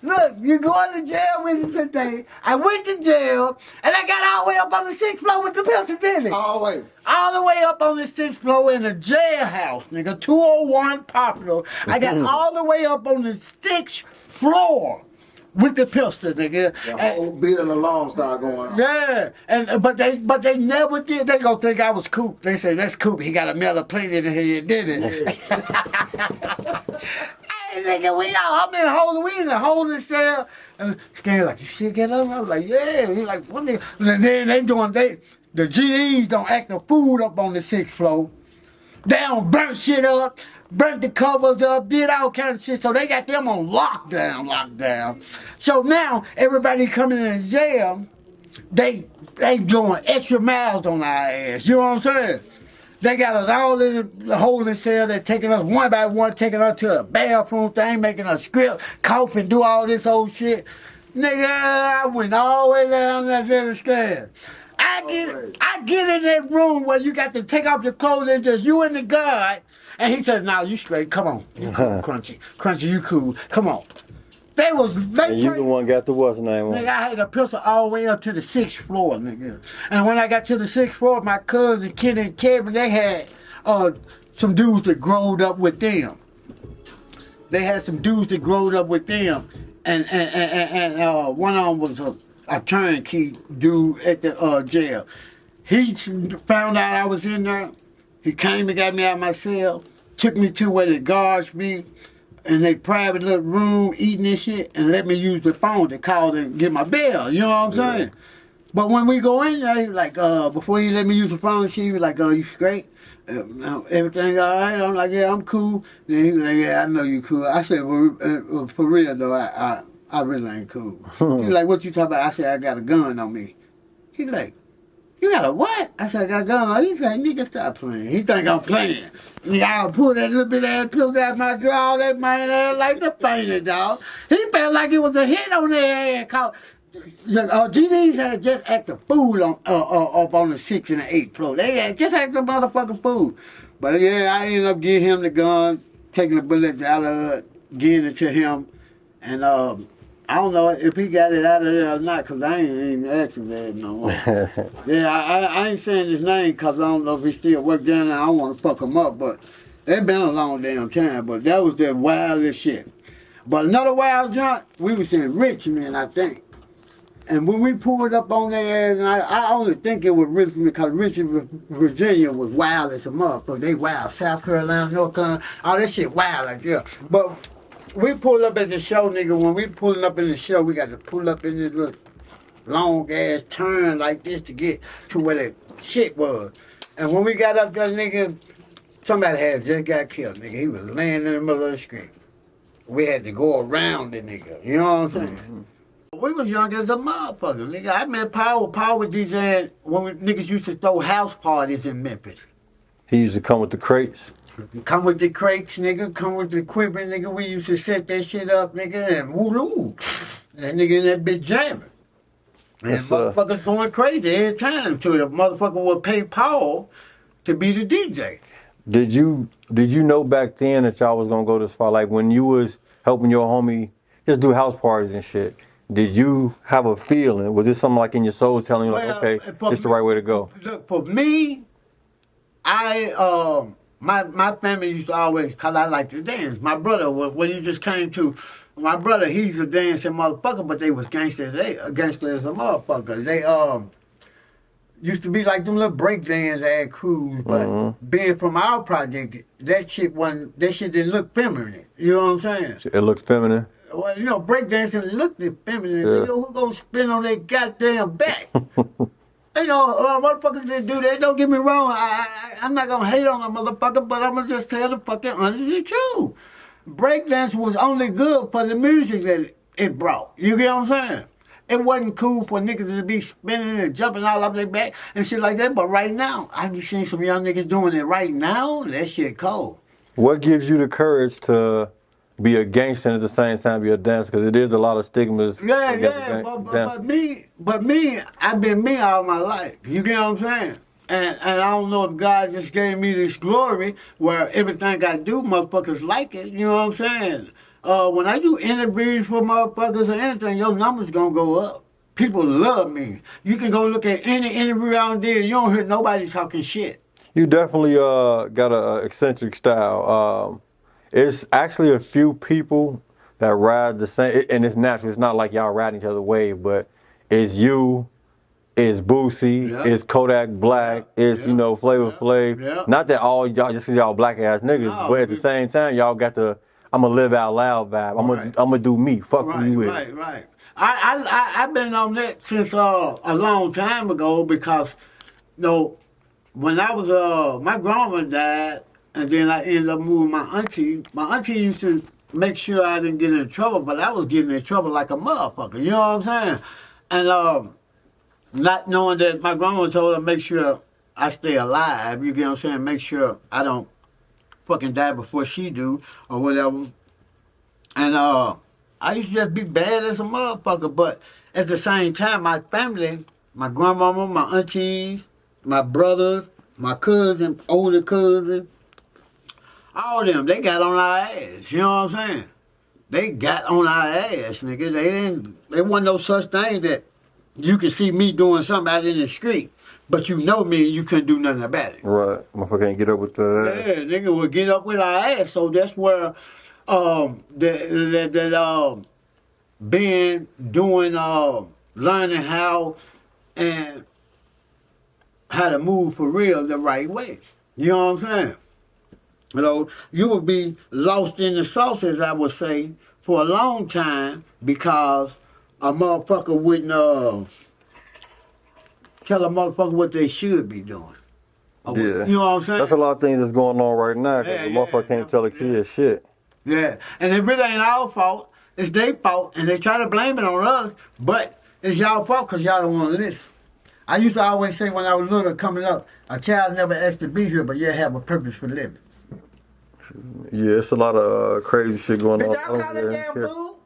look, you going to jail with me today. I went to jail, and I got all the way up on the 6th floor with the pistol, didn't it? All the way. All the way up on the 6th floor in a jailhouse, nigga. 201 Popular. I got all the way up on the 6th floor with the pistol, nigga. The whole bill alarm started going on. Yeah, and but they never did. They gonna think I was Coop. They say that's Coop. He got a metal plate in here, didn't it? Hey, nigga, I'm in the holding cell. And scared like, you shit get up? I was like, yeah. He like, what nigga? And then the GDs don't act the food up on the 6th floor. They don't burn shit up, burnt the covers up, did all kinds of shit. So they got them on lockdown. So now everybody coming in jail, they doing extra miles on our ass. You know what I'm saying? They got us all in the holding cell. They're taking us one by one, taking us to the bathroom thing, making us script, cough, and do all this old shit. Nigga, I went all the way down that little stairs. I get in that room where you got to take off your clothes and just you and the guard. And he said, "Nah, you straight. Come on, you cool, Crunchy. Crunchy, you cool. Come on." And you the one got the what's name on? Nigga, I had a pistol all the way up to the 6th floor, nigga. And when I got to the 6th floor, my cousin, Kenny and Kevin, they had some dudes that growed up with them. They had some dudes that growed up with them. And one of them was a turnkey dude at the jail. He found out I was in there. He came and got me out of my cell, took me to where the guards be. In their private little room eating this shit and let me use the phone to call and get my bill. You know what I'm saying? But when we go in there, he was like, before he let me use the phone, she was like, you straight? Everything all right? I'm like, yeah, I'm cool. Then he was like, yeah, I know you cool. I said, well, for real though, I really ain't cool. He was like, what you talking about? I said, I got a gun on me. He's like, you got a what? I said, I got a gun on. He said, nigga, stop playing. He think I'm playing. Nigga, I pull that little bit of that pistol out my drawer, that man ass like the fainted, dog. He felt like it was a hit on their ass. GDs had just act a fool on up on the 6th and the 8th floor. They had just act a motherfucking fool. But yeah, I ended up giving him the gun, taking the bullets out of it, giving it to him. And I don't know if he got it out of there or not, because I ain't even asking that no more. Yeah, I ain't saying his name because I don't know if he still work down there. I don't want to fuck him up, but it's been a long damn time. But that was the wildest shit. But another wild joint, we was in Richmond, I think. And when we pulled up on there, and I only think it was Richmond because Richmond, Virginia was wild as a motherfucker. They wild. South Carolina, North Carolina, all that shit wild like that. But we pulled up at the show, nigga. When we pulling up in the show, we got to pull up in this little long ass turn like this to get to where the shit was. And when we got up there, nigga, somebody had just got killed, nigga. He was laying in the middle of the street. We had to go around the nigga. You know what I'm saying? Mm-hmm. We was young as a motherfucker, nigga. I met Power DJing when niggas used to throw house parties in Memphis. He used to come with the crates. Come with the crates, nigga. Come with the equipment, nigga. We used to set that shit up, nigga, and woo-doo. That nigga in that bitch jamming. And motherfuckers going crazy every time. So the motherfucker would pay Paul to be the DJ. Did you know back then that y'all was gonna go this far? Like when you was helping your homie just do house parties and shit, did you have a feeling? Was this something like in your soul telling you, like, okay, it's the right way to go? Look, for me, my family used to always, cause I like to dance. My brother, when you just came to, my brother, he's a dancing motherfucker, but they was gangsters. They gangsters as a motherfucker. used to be like them little breakdance ad crews, but being from our project, that shit didn't look feminine. You know what I'm saying? It looks feminine. Well, you know, breakdancing looked feminine. Yeah. You know, who gonna spin on their goddamn back? You know, motherfuckers that do that. Don't get me wrong. I'm not gonna hate on a motherfucker, but I'm gonna just tell the fucking honest truth. Breakdance was only good for the music that it brought. You get what I'm saying? It wasn't cool for niggas to be spinning and jumping all up their back and shit like that. But right now, I just seen some young niggas doing it right now. That shit cold. What gives you the courage to be a gangster and at the same time be a dancer? Because it is a lot of stigmas Yeah, against yeah. dancers. But me, I've been me all my life. You get what I'm saying? And I don't know if God just gave me this glory where everything I do, motherfuckers like it. You know what I'm saying? When I do interviews for motherfuckers or anything, your numbers gonna go up. People love me. You can go look at any interview out there, you don't hear nobody talking shit. You definitely got a eccentric style. It's actually a few people that ride the same, and it's natural. It's not like y'all riding each other's wave, but it's you, it's Boosie, Yeah. it's Kodak Black, it's, Yeah. you know, Flavor Yeah. Flav. Yeah. Not that all y'all, just because y'all black ass niggas, No, but at the same time, y'all got the I'm gonna live out loud vibe. I'm Right. gonna do me. Fuck who you is. Right. I've been on that since a long time ago because, you know, when I was my grandma died, and then I ended up moving my auntie. My auntie used to make sure I didn't get in trouble, but I was getting in trouble like a motherfucker. You know what I'm saying? And not knowing that my grandma told her make sure I stay alive. You get what I'm saying? Make sure I don't fucking die before she do or whatever. And I used to just be bad as a motherfucker, but at the same time, my family, my grandmama, my aunties, my brothers, my cousin, older cousin, all them, they got on our ass. You know what I'm saying? They got on our ass, nigga. There wasn't no such thing that you could see me doing something out in the street, but you know me and you couldn't do nothing about it. Right. Motherfucker can't get up with that. Yeah, nigga would get up with our ass. So that's where learning how and how to move for real the right way. You know what I'm saying? You know, you would be lost in the sauce, as I would say, for a long time because a motherfucker wouldn't tell a motherfucker what they should be doing. Yeah. You know what I'm saying? That's a lot of things that's going on right now because Yeah, the motherfucker can't tell a kid shit. Yeah, and it really ain't our fault. It's their fault, and they try to blame it on us, but it's y'all fault because y'all don't want to listen. I used to always say when I was little coming up, a child never asked to be here, but yet have a purpose for living. Yeah, it's a lot of crazy shit going Did on. y'all call that damn fool?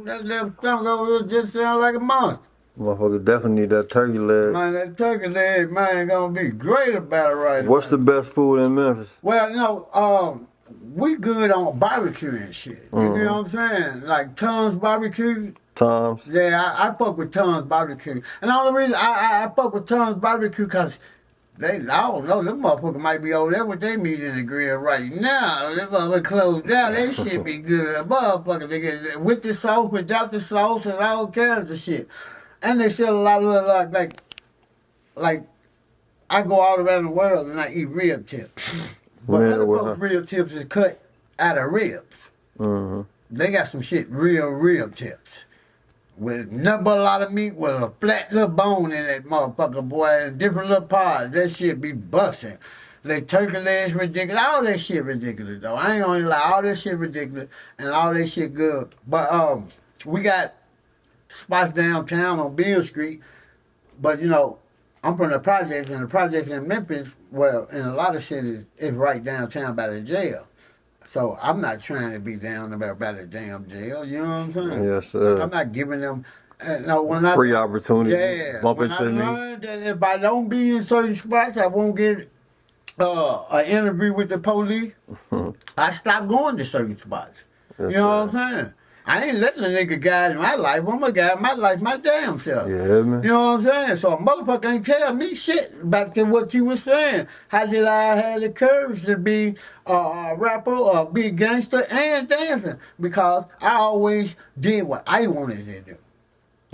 That damn stomach over here just sounds like a monster. Motherfucker definitely need that turkey leg. Man, that turkey leg, man, gonna be great about it right What's now. the best food in Memphis? Well, you know, we good on barbecue and shit. You know what I'm saying? Like Tom's Barbecue. Tom's? Yeah, I fuck with Tom's Barbecue. And the only reason I fuck with Tom's Barbecue because I don't know, them motherfuckers might be over there with their meat in the grill right now. Them motherfuckers closed down, that shit be good. Motherfuckers, they get with the sauce, without the sauce, and all kinds of shit. And they sell a lot of like I go all around the world and I eat rib tips. But Yeah, other well, folks' rib tips is cut out of ribs. Mm-hmm. They got some shit, real rib tips. With nothing but a lot of meat with a flat little bone in that motherfucker, boy, and different little parts. That shit be busting. They turkey legs ridiculous. All that shit ridiculous, though. I ain't gonna lie. All that shit ridiculous and all that shit good. But we got spots downtown on Beale Street. But, you know, I'm from the projects, and the projects in Memphis, well, in a lot of cities, it's right downtown by the jail. So I'm not trying to be down about the damn jail. You know what I'm saying? Yes, sir. I'm not giving them Free opportunity. Yeah. Bump When into I me. learned that if I don't be in certain spots, I won't get an interview with the police. I stopped going to certain spots. Yes, you know sir. what I'm saying? I ain't letting a nigga guide my life. I'm a guide my life my damn self. Yeah, man. You know what I'm saying? So a motherfucker ain't tell me shit back to what you was saying. How did I have the courage to be a rapper or be a gangster and dancing? Because I always did what I wanted to do.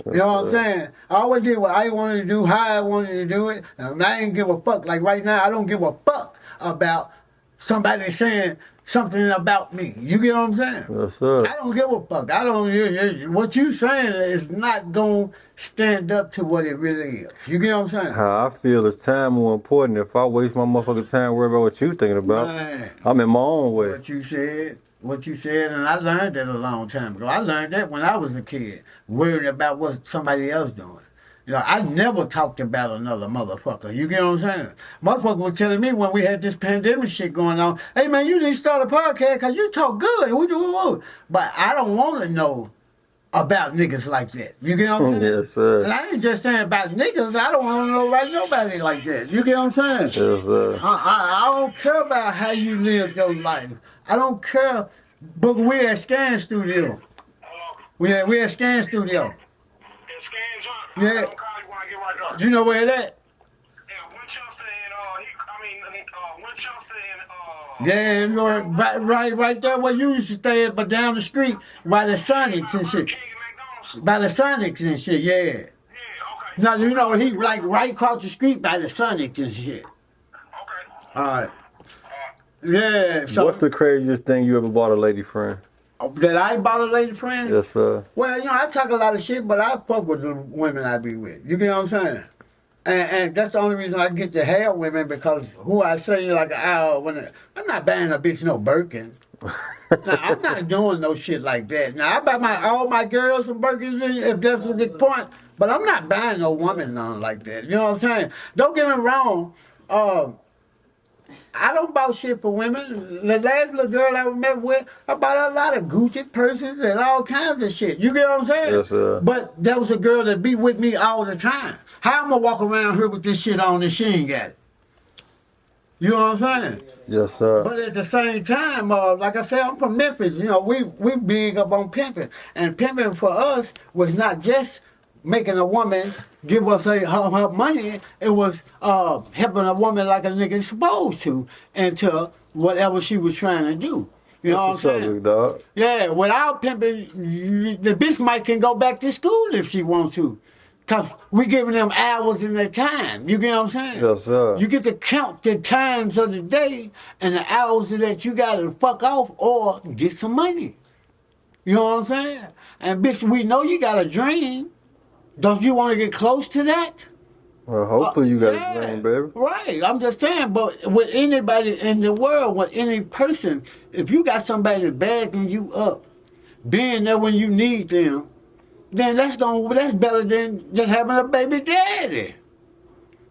You know what I'm saying? I always did what I wanted to do, how I wanted to do it. And I ain't give a fuck. Like right now, I don't give a fuck about somebody saying something about me. You get what I'm saying? Yes, sir. I don't give a fuck. I don't. What you saying is not gonna stand up to what it really is. You get what I'm saying? How I feel is time more important. If I waste my motherfucking time worrying about what you thinking about, Man, I'm in my own way. what you said, and I learned that a long time ago. I learned that when I was a kid, worrying about what somebody else doing. You know, I never talked about another motherfucker. You get what I'm saying? Motherfucker was telling me when we had this pandemic shit going on, hey man, you need to start a podcast because you talk good. But I don't want to know about niggas like that. You get what I'm saying? Yes, sir. And I ain't just saying about niggas. I don't want to know about nobody like that. You get what I'm saying? Yes, sir. I don't care about how you live your life. I don't care. But we're at Scan Studio. We're at Scan Studio. It's Scan Junk. Yeah. I'm gonna call you when I get right there. You know where it at? Yeah, Winchester and Winchester and Yeah, you know, right there where you used to stay at, but down the street by the Sonics and shit. King and McDonald's. By the Sonics and shit, yeah. Yeah, okay. No, you know, he like right across the street by the Sonics and shit. Okay. Alright. Yeah, so What's the craziest thing you ever bought a lady friend? that I bought a lady friend? Yes, sir. Well, you know, I talk a lot of shit, but I fuck with the women I be with. You get what I'm saying? And that's the only reason I get to have women, because who I say like I'm not buying a bitch no Birkin. Now, I'm not doing no shit like that. Now I buy all my girls some Birkins if that's the point, but I'm not buying no woman none like that. You know what I'm saying? Don't get me wrong. I don't buy shit for women. The last little girl I met with, I bought a lot of Gucci purses and all kinds of shit. You get what I'm saying? Yes, sir. But that was a girl that be with me all the time. How am I walk around here with this shit on and she ain't got it? You know what I'm saying? Yes, sir. But at the same time, like I said, I'm from Memphis. You know, we big up on pimping. And pimping for us was not just making a woman give us her money. It was helping a woman like a nigga supposed to into whatever she was trying to do. You know What's what up, I'm saying? big dog? Yeah, without pimping, the bitch might can go back to school if she wants to. Because we giving them hours in their time. You get what I'm saying? Yes, sir. You get to count the times of the day and the hours that you got to fuck off or get some money. You know what I'm saying? And bitch, we know you got a dream. Don't you want to get close to that? Well, hopefully you got Yeah, a dream, baby. Right. I'm just saying, but with anybody in the world, with any person, if you got somebody bagging you up, being there when you need them, then that's better than just having a baby daddy.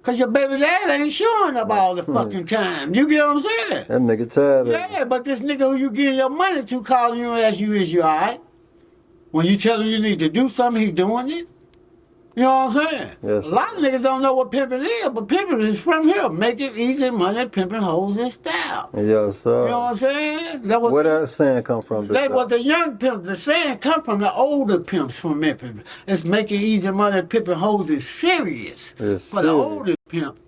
Cause your baby daddy ain't showing up all the fucking time. You get what I'm saying? That nigga tired of it. Yeah, but this nigga who you give your money to calling you and ask you, is you alright? When you tell him you need to do something, he doing it. You know what I'm saying? Yes, A lot of niggas don't know what pimping is, but pimping is from here. Make it easy money, pimping hoes in style. Yes, sir. You know what I'm saying? That was, Where that saying come from, big that dog? was the young pimps. The saying come from the older pimps from Memphis. It's making easy money, pimping hoes is serious. It's For the serious. older pimp.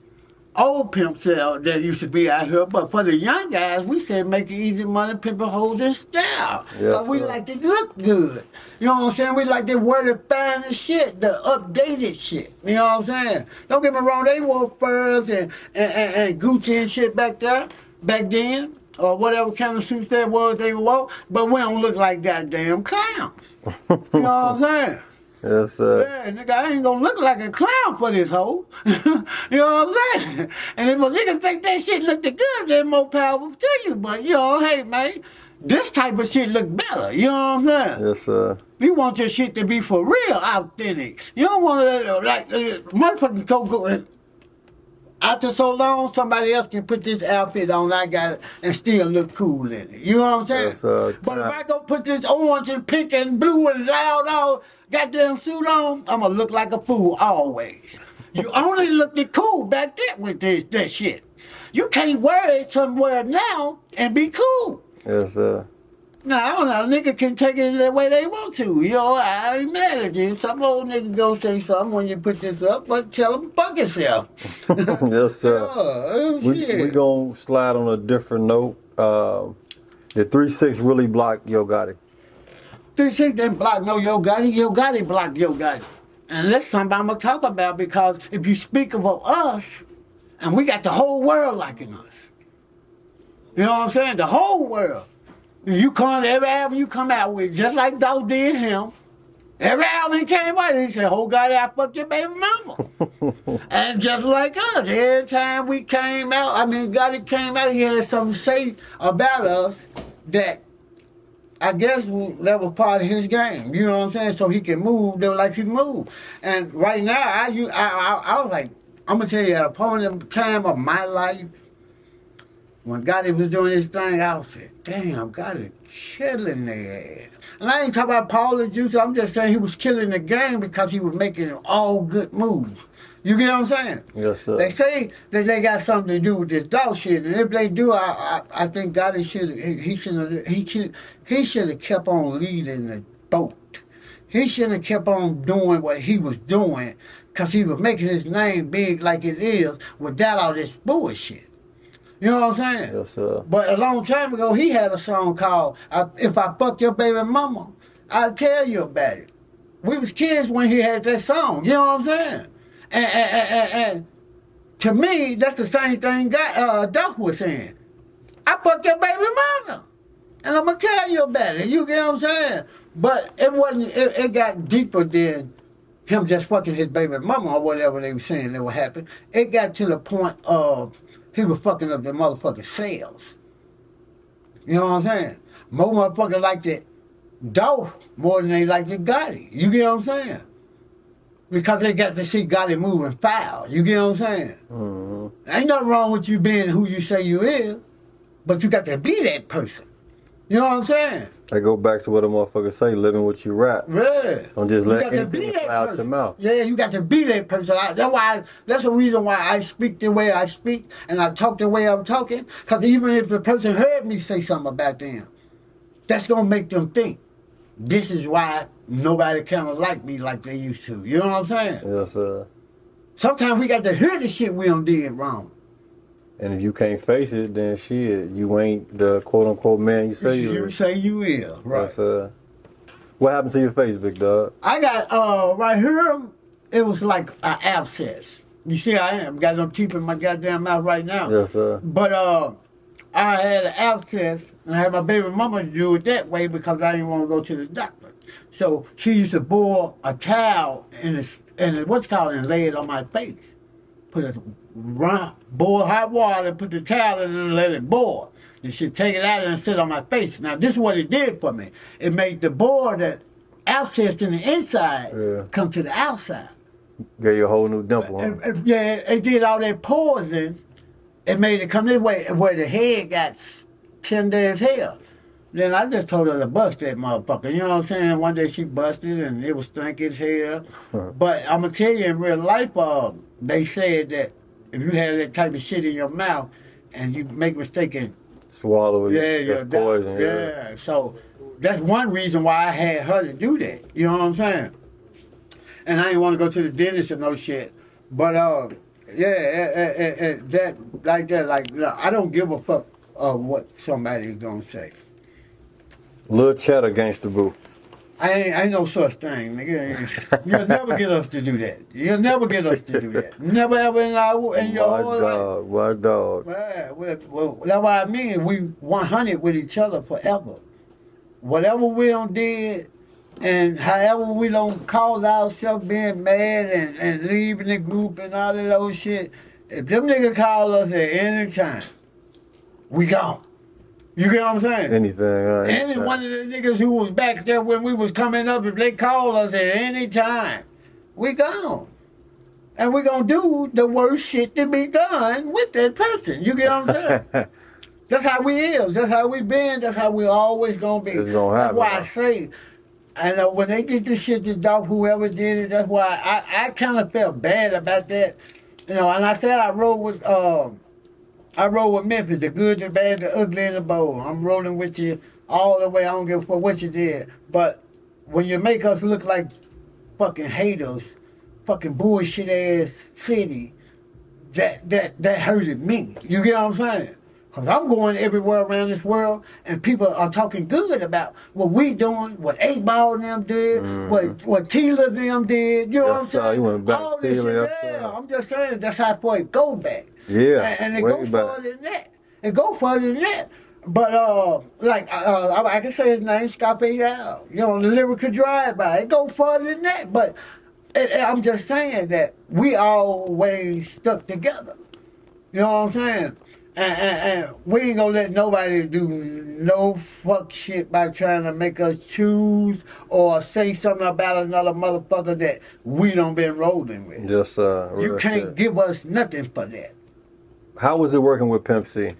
Old pimps that used to be out here, but for the young guys, we said make it easy money, pimping hoes in style. Yes, But we sir. like to look good. You know what I'm saying? We like to wear the finest shit, the updated shit. You know what I'm saying? Don't get me wrong, they wore furs and Gucci and shit back then, or whatever kind of suits that was they wore, but we don't look like goddamn clowns. You know what I'm saying? Yes, sir. Yeah, nigga, I ain't gonna look like a clown for this hoe. You know what I'm saying? And if a nigga think that shit look the good, then more power to you. But, you know, hey, man, this type of shit look better. You know what I'm saying? Yes, sir. You want your shit to be for real authentic. You don't want to, like, motherfucking go after so long, somebody else can put this outfit on, I got it, and still look cool in it. You know what I'm saying? Yes, sir. But if I go put this orange and pink and blue and loud all goddamn suit on, I'm going to look like a fool always. You only looked it cool back then with that shit. You can't wear it somewhere now and be cool. Yes, sir. Now, I don't know, nigga can take it the way they want to. You know, I ain't mad at you. Some old nigga gonna say something when you put this up, but tell him fuck yourself. Yes, sir. Shit. We gonna slide on a different note. The 3-6 really blocked Yo Gotti. 3-6 didn't block no Yo Gotti. Yo Gotti blocked Yo Gotti. And that's something I'm gonna talk about, because if you speak about us, and we got the whole world liking us. You know what I'm saying? The whole world. You come, every album you come out with, just like Dog did him. Every album he came out, he said, "Oh God, I fucked your baby mama." And just like us, every time we came out, God came out, he had something to say about us that I guess that was part of his game. You know what I'm saying? So he can move like he moved. And right now, I was like, I'm gonna tell you, at a point in time of my life, when Gotti was doing his thing, I was saying, damn, Gotti killing their ass. And I ain't talking about Paul and Juice, I'm just saying he was killing the game because he was making all good moves. You get what I'm saying? Yes, sir. They say that they got something to do with this dog shit, and if they do, I think Gotti should have kept on leading the boat. He shouldn't have kept on doing what he was doing, because he was making his name big like it is without all this bullshit. You know what I'm saying? Yes, sir. But a long time ago, he had a song called "If I Fuck Your Baby Mama, I'll Tell You About It." We was kids when he had that song. You know what I'm saying? And to me, that's the same thing Duff was saying. I fucked your baby mama, and I'm gonna tell you about it. You get what I'm saying? But it wasn't. It got deeper than him just fucking his baby mama or whatever they were saying that would happen. It got to the point of he was fucking up the motherfucking sales. You know what I'm saying? More motherfuckers like that Dolph more than they like the Gotti. You get what I'm saying? Because they got to see Gotti moving foul. You get what I'm saying? Mm-hmm. Ain't nothing wrong with you being who you say you is, but you got to be that person. You know what I'm saying? I go back to what a motherfucker say, living what you rap. Yeah. Don't just let anything fly out your mouth. Yeah, you got to be that person. That's the reason why I speak the way I speak and I talk the way I'm talking. Because even if the person heard me say something about them, that's going to make them think, this is why nobody kind of like me like they used to. You know what I'm saying? Yes, sir. Sometimes we got to hear the shit we done did wrong. And if you can't face it, then shit, you ain't the quote-unquote man you say you is. You say you is, right. Yes, sir. What happened to your face, big dog? I got, right here, it was like an abscess. You see, I am. Got no teeth in my goddamn mouth right now. Yes, sir. But I had an abscess, and I had my baby mama do it that way because I didn't want to go to the doctor. So she used to boil a towel and what's called and lay it on my face. Boil hot water and put the towel in and let it boil. And she'd take it out and sit on my face. Now, this is what it did for me. It made the boil that abscessed in the inside come to the outside. Gave you a whole new dimple, huh? Yeah, it did all that poison. It made it come this way where the head got tender as hell. Then I just told her to bust that motherfucker. You know what I'm saying? One day she busted and it was stinky as hell. But I'm going to tell you, in real life, they said that if you have that type of shit in your mouth and you make a mistake and swallow it, that's poison. Yeah, so that's one reason why I had her to do that. You know what I'm saying? And I didn't want to go to the dentist or no shit. But, I don't give a fuck what somebody's going to say. Little cheddar gangsta boo. Ain't no such thing, nigga. You'll never get us to do that. You'll never get us to do that. Never ever in your whole life. My dog. Well, that's what I mean. We 100 with each other forever. Whatever we done did, and however we don't cause ourselves being mad and leaving the group and all of those shit, if them niggas call us at any time, we gone. You get what I'm saying? Anything. Any one of the niggas who was back there when we was coming up, if they call us at any time, we gone. And we gonna do the worst shit to be done with that person. You get what I'm saying? That's how we is. That's how we been. That's how we always gonna be. It's gonna happen. That's why I say, and when they did this shit to Dolph, whoever did it, that's why I kind of felt bad about that. You know, and I said I rode with Memphis, the good, the bad, the ugly, and the bold. I'm rolling with you all the way. I don't give a fuck what you did. But when you make us look like fucking haters, fucking bullshit ass city, that hurted me. You get what I'm saying? Because I'm going everywhere around this world, and people are talking good about what we doing, what 8 Ball and them did, what Tila and them did. You know what I'm Yes, sir. saying? You went back All to this Tila, shit, yes, yeah. sir. I'm just saying that's how far it go back. Yeah, And it way goes back. further than that. It go further than that. But I can say his name, Scarface Al. You know, the lyrical drive-by. It go further than that. But I'm just saying that we always stuck together. You know what I'm saying? And we ain't gonna let nobody do no fuck shit by trying to make us choose or say something about another motherfucker that we don't been rolling with. Yes, sir. You Real can't shit. give us nothing for that. How was it working with Pimp C?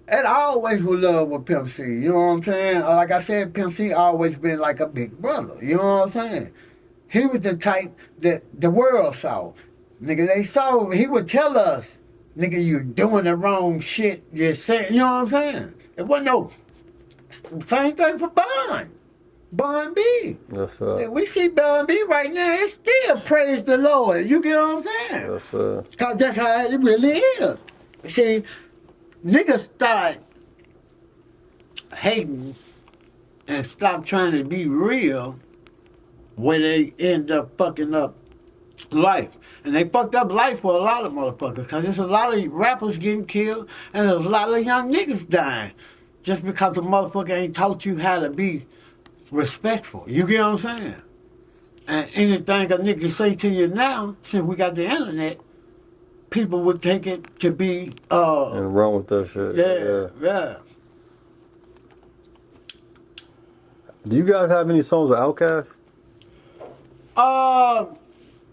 And I always would love with Pimp C. You know what I'm saying? Like I said, Pimp C always been like a big brother. You know what I'm saying? He was the type that the world saw. Nigga, they saw, he would tell us, nigga, you doing the wrong shit. You're saying, you know what I'm saying? It wasn't no, same thing for Bun. Bun B. Yes, sir. We see Bun B right now, it's still praise the Lord. You get what I'm saying? Yes, sir. Because that's how it really is. See, niggas start hating and stop trying to be real when they end up fucking up life. And they fucked up life for a lot of motherfuckers because there's a lot of rappers getting killed and there's a lot of young niggas dying just because the motherfucker ain't taught you how to be respectful. You get what I'm saying? And anything a nigga say to you now, since we got the internet, people would take it to be And run with that shit. yeah. Do you guys have any songs with Outkast? I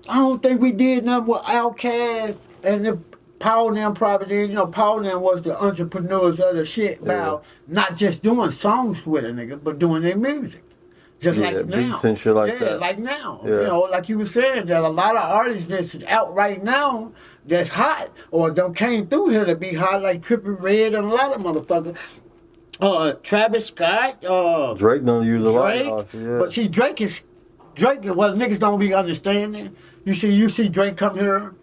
don't think we did nothing with Outkast and the Paul and them probably did. You know, Paul and them was the entrepreneurs of the shit about not just doing songs with a nigga, but doing their music. Just Yeah, like now. beats and shit like yeah, that. like now. Yeah. You know, like you were saying, that a lot of artists that's out right now that's hot or don't came through here to be hot, like Trippie Redd and a lot of motherfuckers. Travis Scott, Drake don't use a lot Drake, of yeah. but see Drake, well, niggas don't be understanding. You see Drake come here,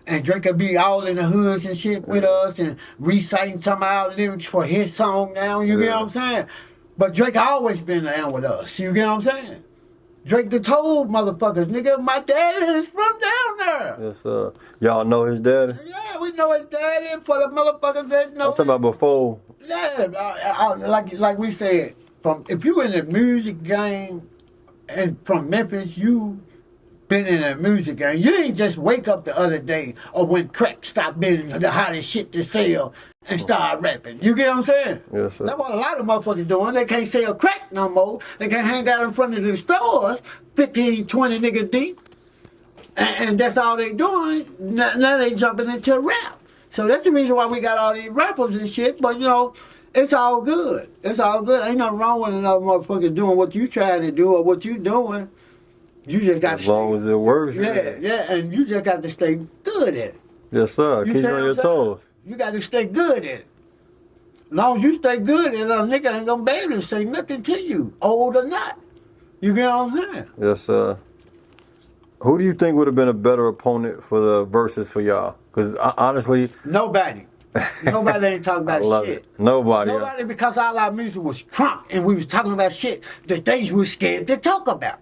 and Drake will be all in the hoods and shit with us and reciting some of our lyrics for his song now. You get what I'm saying? But Drake always been down with us. You get what I'm saying? Drake the told motherfuckers, nigga, my daddy is from down there. Yes, sir. Y'all know his daddy? Yeah, we know his daddy for the motherfuckers that know. I'm talking about before. Yeah, like we said, if you in the music game and from Memphis, you been in a music game. You didn't just wake up the other day or when crack stopped being the hottest shit to sell and start rapping. You get what I'm saying? Yes, sir. That's what a lot of motherfuckers doing. They can't sell crack no more. They can't hang out in front of the stores, 15, 20 niggas deep. And that's all they doing. Now they jumping into rap. So that's the reason why we got all these rappers and shit. But, you know, it's all good. It's all good. Ain't nothing wrong with another motherfucker doing what you trying to do or what you doing. You just got As long as it works. yeah, and you just got to stay good at it. Yes, sir. You Keep see you what on your I'm saying? toes. You got to stay good at it. As long as you stay good at it, a nigga ain't gonna be able to say nothing to you, old or not. You get what I'm saying? Yes, sir. Who do you think would have been a better opponent for the verses for y'all? Because honestly, Nobody. Nobody ain't talking I about love shit. it. Nobody. Nobody, because all our music was crunk and we was talking about shit that they was scared to talk about.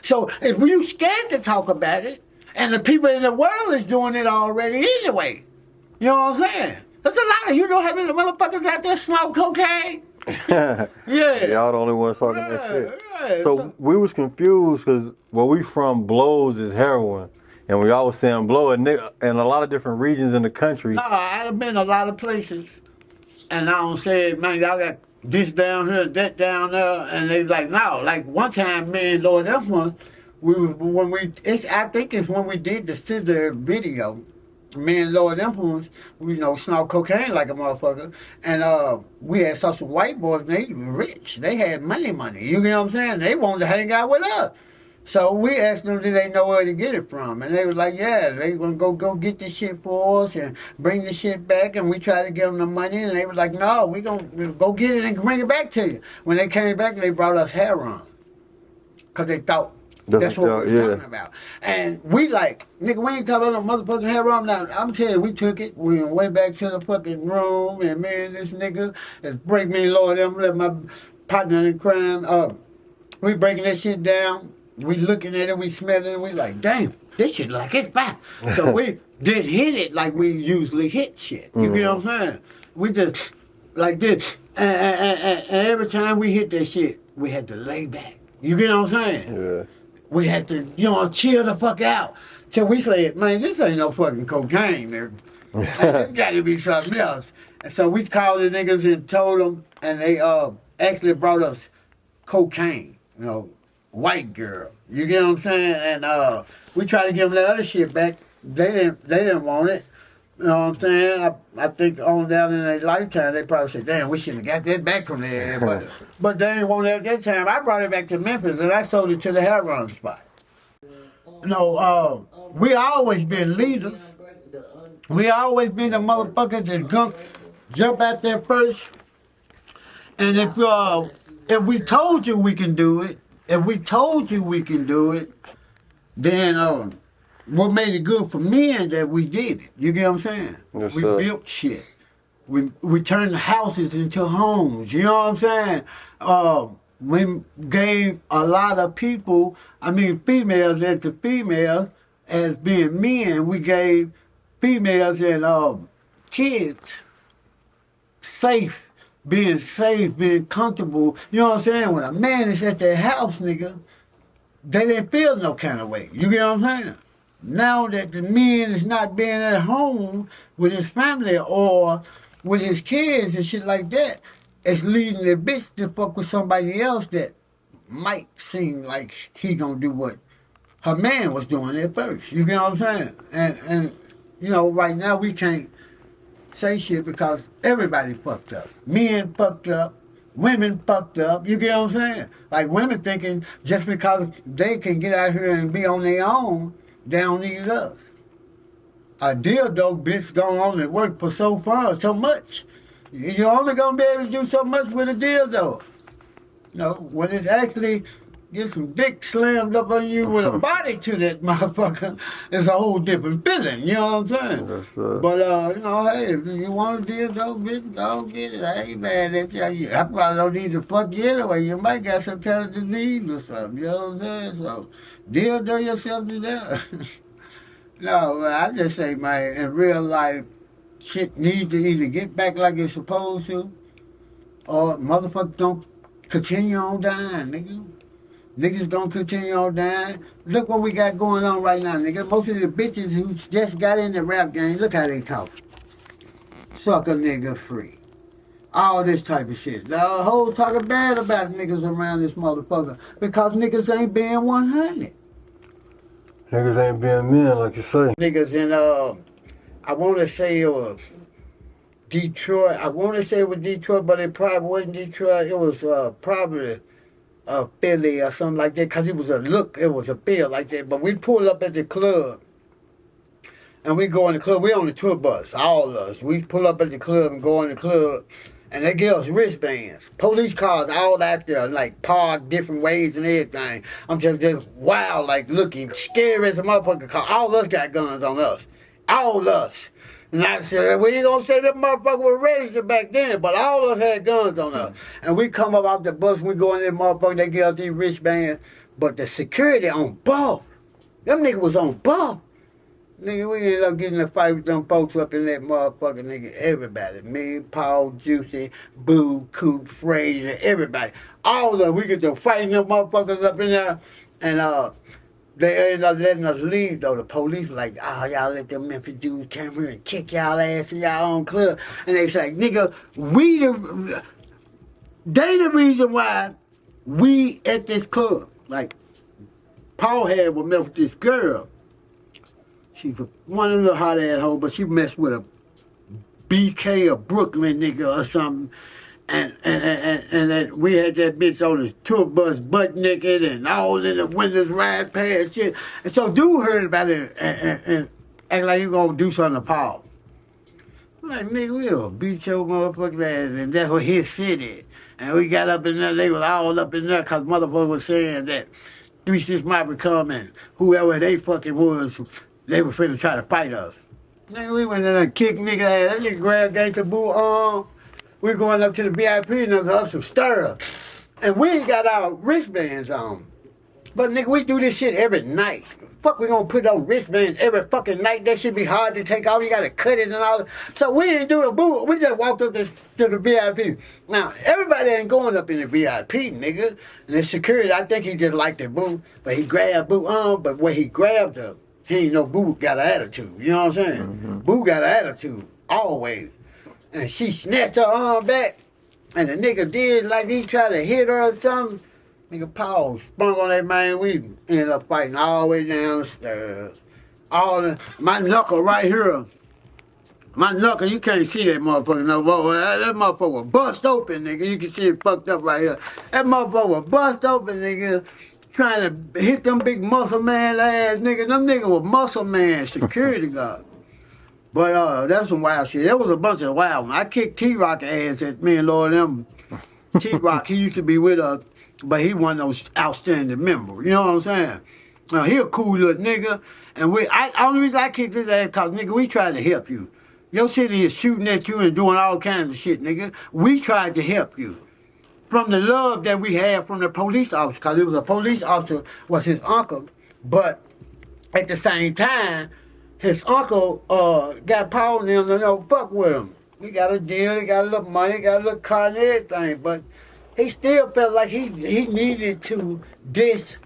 So if you scared to talk about it, and the people in the world is doing it already anyway, you know what I'm saying? There's a lot of, you know how many motherfuckers out there smoke cocaine? Yeah. Y'all the only ones talking that shit. Yeah. So we was confused because where we from, blows is heroin. And we always saying blow in a lot of different regions in the country. No, I've been a lot of places, and I don't say, man, y'all got this down here, that down there, and they like, no. Like one time, me and Lord Influence, I think it's when we did the Scissor video. Me and Lord Influence, we snort cocaine like a motherfucker, and we had some white boys. They were rich. They had money. You know what I'm saying? They wanted to hang out with us. So we asked them, did they know where to get it from? And they were like, yeah, they gonna go get this shit for us and bring the shit back. And we tried to give them the money, and they were like, no, we gonna go get it and bring it back to you. When they came back, they brought us heroin. Because they thought That's what we're talking about. And we like, nigga, we ain't talking about no motherfucking hair on now. I'm telling you, we took it. We went back to the fucking room, and me and this nigga, is break me, Lord, them, let my partner in crime, we breaking that shit down. We looking at it, we smelling it, we like, damn, this shit like it's back. So we did hit it like we usually hit shit. You get what I'm saying? We just, like this. And every time we hit that shit, we had to lay back. You get what I'm saying? Yeah. We had to, chill the fuck out. Till we said, man, this ain't no fucking cocaine, nigga. It's got to be something else. And so we called the niggas and told them, and they actually brought us cocaine, white girl. You get what I'm saying? And we tried to give them that other shit back. They didn't want it. You know what I'm saying? I think on down in their lifetime, they probably said, damn, we shouldn't have got that back from there. But they didn't want it at that time. I brought it back to Memphis, and I sold it to the hair run spot. We always been leaders. We always been the motherfuckers that jump out there first. And if we told you we can do it, then what made it good for men that we did it. You get what I'm saying? Yes, we sir. built shit. We turned houses into homes. You know what I'm saying? We gave a lot of people, females as the females, as being men, we gave females and kids being safe, being comfortable. You know what I'm saying? When a man is at their house, nigga, they didn't feel no kind of way. You get what I'm saying? Now that the man is not being at home with his family or with his kids and shit like that, it's leading the bitch to fuck with somebody else that might seem like he gonna do what her man was doing at first. You get what I'm saying? And right now we can't say shit because everybody fucked up. Men fucked up. Women fucked up. You get what I'm saying? Like women thinking just because they can get out here and be on their own, they don't need us. A dildo bitch going on and work for so much. You're only gonna be able to do so much with a dildo. When it actually gets some dick slammed up on you with a body to that motherfucker, it's a whole different feeling. You know what I'm saying? Yes, sir. But hey, if you want a dildo, bitch, go get it. I ain't mad at you. I probably don't need to fuck you anyway. You might got some kind of disease or something. You know what I'm saying? So dildo yourself to death. No, man, I just say, man, in real life, shit needs to either get back like it's supposed to, or motherfuckers don't continue on dying, nigga. Niggas gonna continue on dying. Look what we got going on right now, nigga. Most of the bitches who just got in the rap game, look how they talk. Suck a nigga free. All this type of shit. The whole talking bad about niggas around this motherfucker because niggas ain't being 100. Niggas ain't being men, like you say. Niggas in, I want to say it was Detroit. I want to say it was Detroit, but it probably wasn't Detroit. It was probably Philly or something like that, because it was a feel like that. But we pulled up at the club, and we go in the club. We on the tour bus, all of us. We pull up at the club and go in the club, and they give us wristbands. Police cars all out there, like parked different ways and everything. I'm just wild, like looking scary as a motherfucker car. All of us got guns on us. All of us. And I said, we ain't gonna say that motherfucker was registered back then, but all of us had guns on us. And we come up off the bus, we go in there, motherfucker, they give us these wristbands. But the security on buff. Them niggas was on buff. Nigga, we ended up getting in a fight with them folks up in that motherfucker, nigga. Everybody. Me, Paul, Juicy, Boo, Coop, Frazier, everybody. All of them. We get to fighting them motherfuckers up in there. And they ended up letting us leave, though. The police were like, y'all let them Memphis dudes come here and kick y'all ass in y'all own club. And they say, nigga, they the reason why we at this club. Like, Paul had with Memphis this girl. She's one of the hot ass hoes, but she messed with a BK or Brooklyn nigga or something. And that we had that bitch on the tour bus butt naked and all in the windows ride past shit. And so dude heard about it and act like you gonna do something to Paul. I'm like, nigga, we gonna beat your motherfucking ass, and that's what his city. And we got up in there, they was all up in there because motherfucker was saying that 3-6 Mafia come and whoever they fucking was, they were finna try to fight us. Nigga, we went in there and kicked nigga ass. That nigga grabbed Gangsta Boo arm. We going up to the VIP and there's up some stir. And we ain't got our wristbands on. But nigga, we do this shit every night. Fuck, we gonna put on wristbands every fucking night. That shit be hard to take off. You gotta cut it and all that. So we ain't do the boo. We just walked up to the VIP. Now, everybody ain't going up in the VIP, nigga. And the security, I think he just liked the boo. But he grabbed boo arm. But when he grabbed her, he ain't know boo got an attitude. You know what I'm saying? Mm-hmm. Boo got an attitude, always. And she snatched her arm back. And the nigga did like he tried to hit her or something. Nigga Paul sprung on that man. We ended up fighting all the way down the stairs. My knuckle right here. My knuckle, you can't see that motherfucker no more. That motherfucker was bust open, nigga. You can see it fucked up right here. That motherfucker was bust open, nigga. Trying to hit them big muscle man ass nigga. Them niggas was muscle man, security guard. But that's some wild shit. There was a bunch of wild ones. I kicked T-Rock ass at me and Lord them. T-Rock, he used to be with us. But he wasn't no outstanding member. You know what I'm saying? Now, he a cool little nigga. And only reason I kicked his ass because, nigga, we tried to help you. Your city is shooting at you and doing all kinds of shit, nigga. We tried to help you. From the love that we had from the police officer, because it was a police officer, was his uncle. But at the same time, his uncle got Paul and them to fuck with him. We got a deal, he got a little money, got a little car and everything. But he still felt like he needed to diss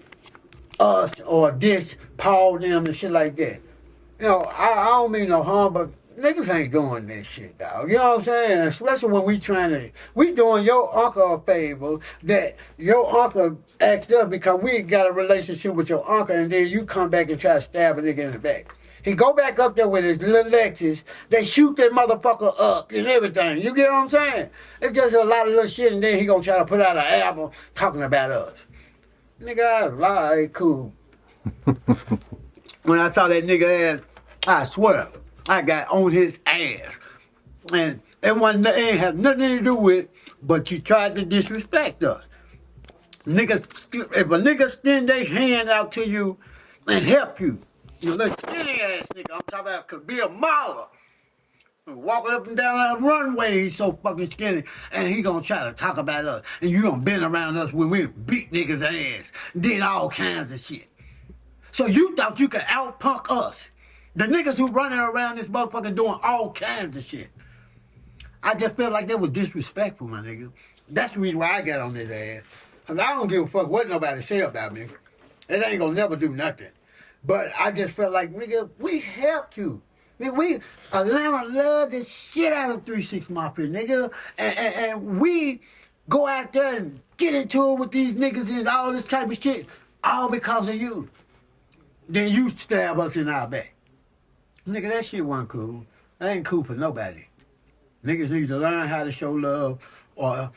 us or diss Paul and them and shit like that. You know, I don't mean no harm, but niggas ain't doing this shit, dog. You know what I'm saying? Especially when we doing your uncle a favor that your uncle asked us because we got a relationship with your uncle and then you come back and try to stab a nigga in the back. He go back up there with his little Lexus. They shoot that motherfucker up and everything. You get what I'm saying? It's just a lot of little shit, and then he gonna try to put out an album talking about us. Nigga, I lie, cool. When I saw that nigga ass, I swear, I got on his ass. And it ain't had nothing to do with, but you tried to disrespect us. Niggas, if a nigga extend their hand out to you and help you, you little skinny ass nigga, I'm talking about could be a mauler. Walking up and down that runway, he's so fucking skinny, and he gonna try to talk about us, and you gonna bend around us when we beat niggas' ass, did all kinds of shit. So you thought you could out-punk us. The niggas who running around this motherfucker doing all kinds of shit. I just felt like that was disrespectful, my nigga. That's the reason why I got on his ass. Cause I don't give a fuck what nobody say about me. It ain't gonna never do nothing. But I just felt like, nigga, we helped you. Nigga, Atlanta love the shit out of 3-6 Mafia, nigga. And we go out there and get into it with these niggas and all this type of shit, all because of you. Then you stab us in our back. Nigga, that shit wasn't cool. That ain't cool for nobody. Niggas need to learn how to show love or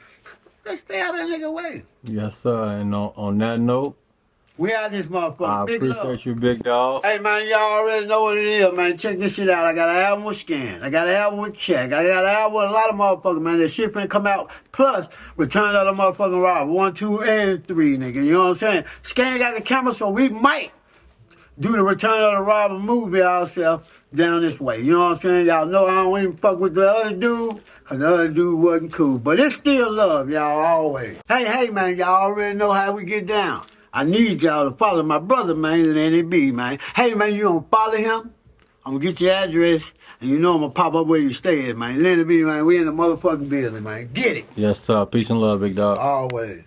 they stay out of that nigga way. Yes, sir. And on that note, we out this motherfucker. I Big appreciate love. you, big dog. Hey, man, y'all already know what it is, man. Check this shit out. I got an album with Scan. I got an album with Check. I got an album with a lot of motherfuckers, man. That shit finna come out. Plus, Return of the Motherfucking Rob. 1, 2, and 3, nigga. You know what I'm saying? Scan got the camera, so we might do the Return of the Robber movie ourselves down this way. You know what I'm saying? Y'all know I don't even fuck with the other dude, because the other dude wasn't cool. But it's still love, y'all, always. Hey, man, y'all already know how we get down. I need y'all to follow my brother, man, Lenny Bee, man. Hey, man, you gonna follow him? I'm gonna get your address, and you know I'm gonna pop up where you stay at, man. Lenny Bee, man, we in the motherfucking building, man. Get it. Yes, sir. Peace and love, big dog. Always.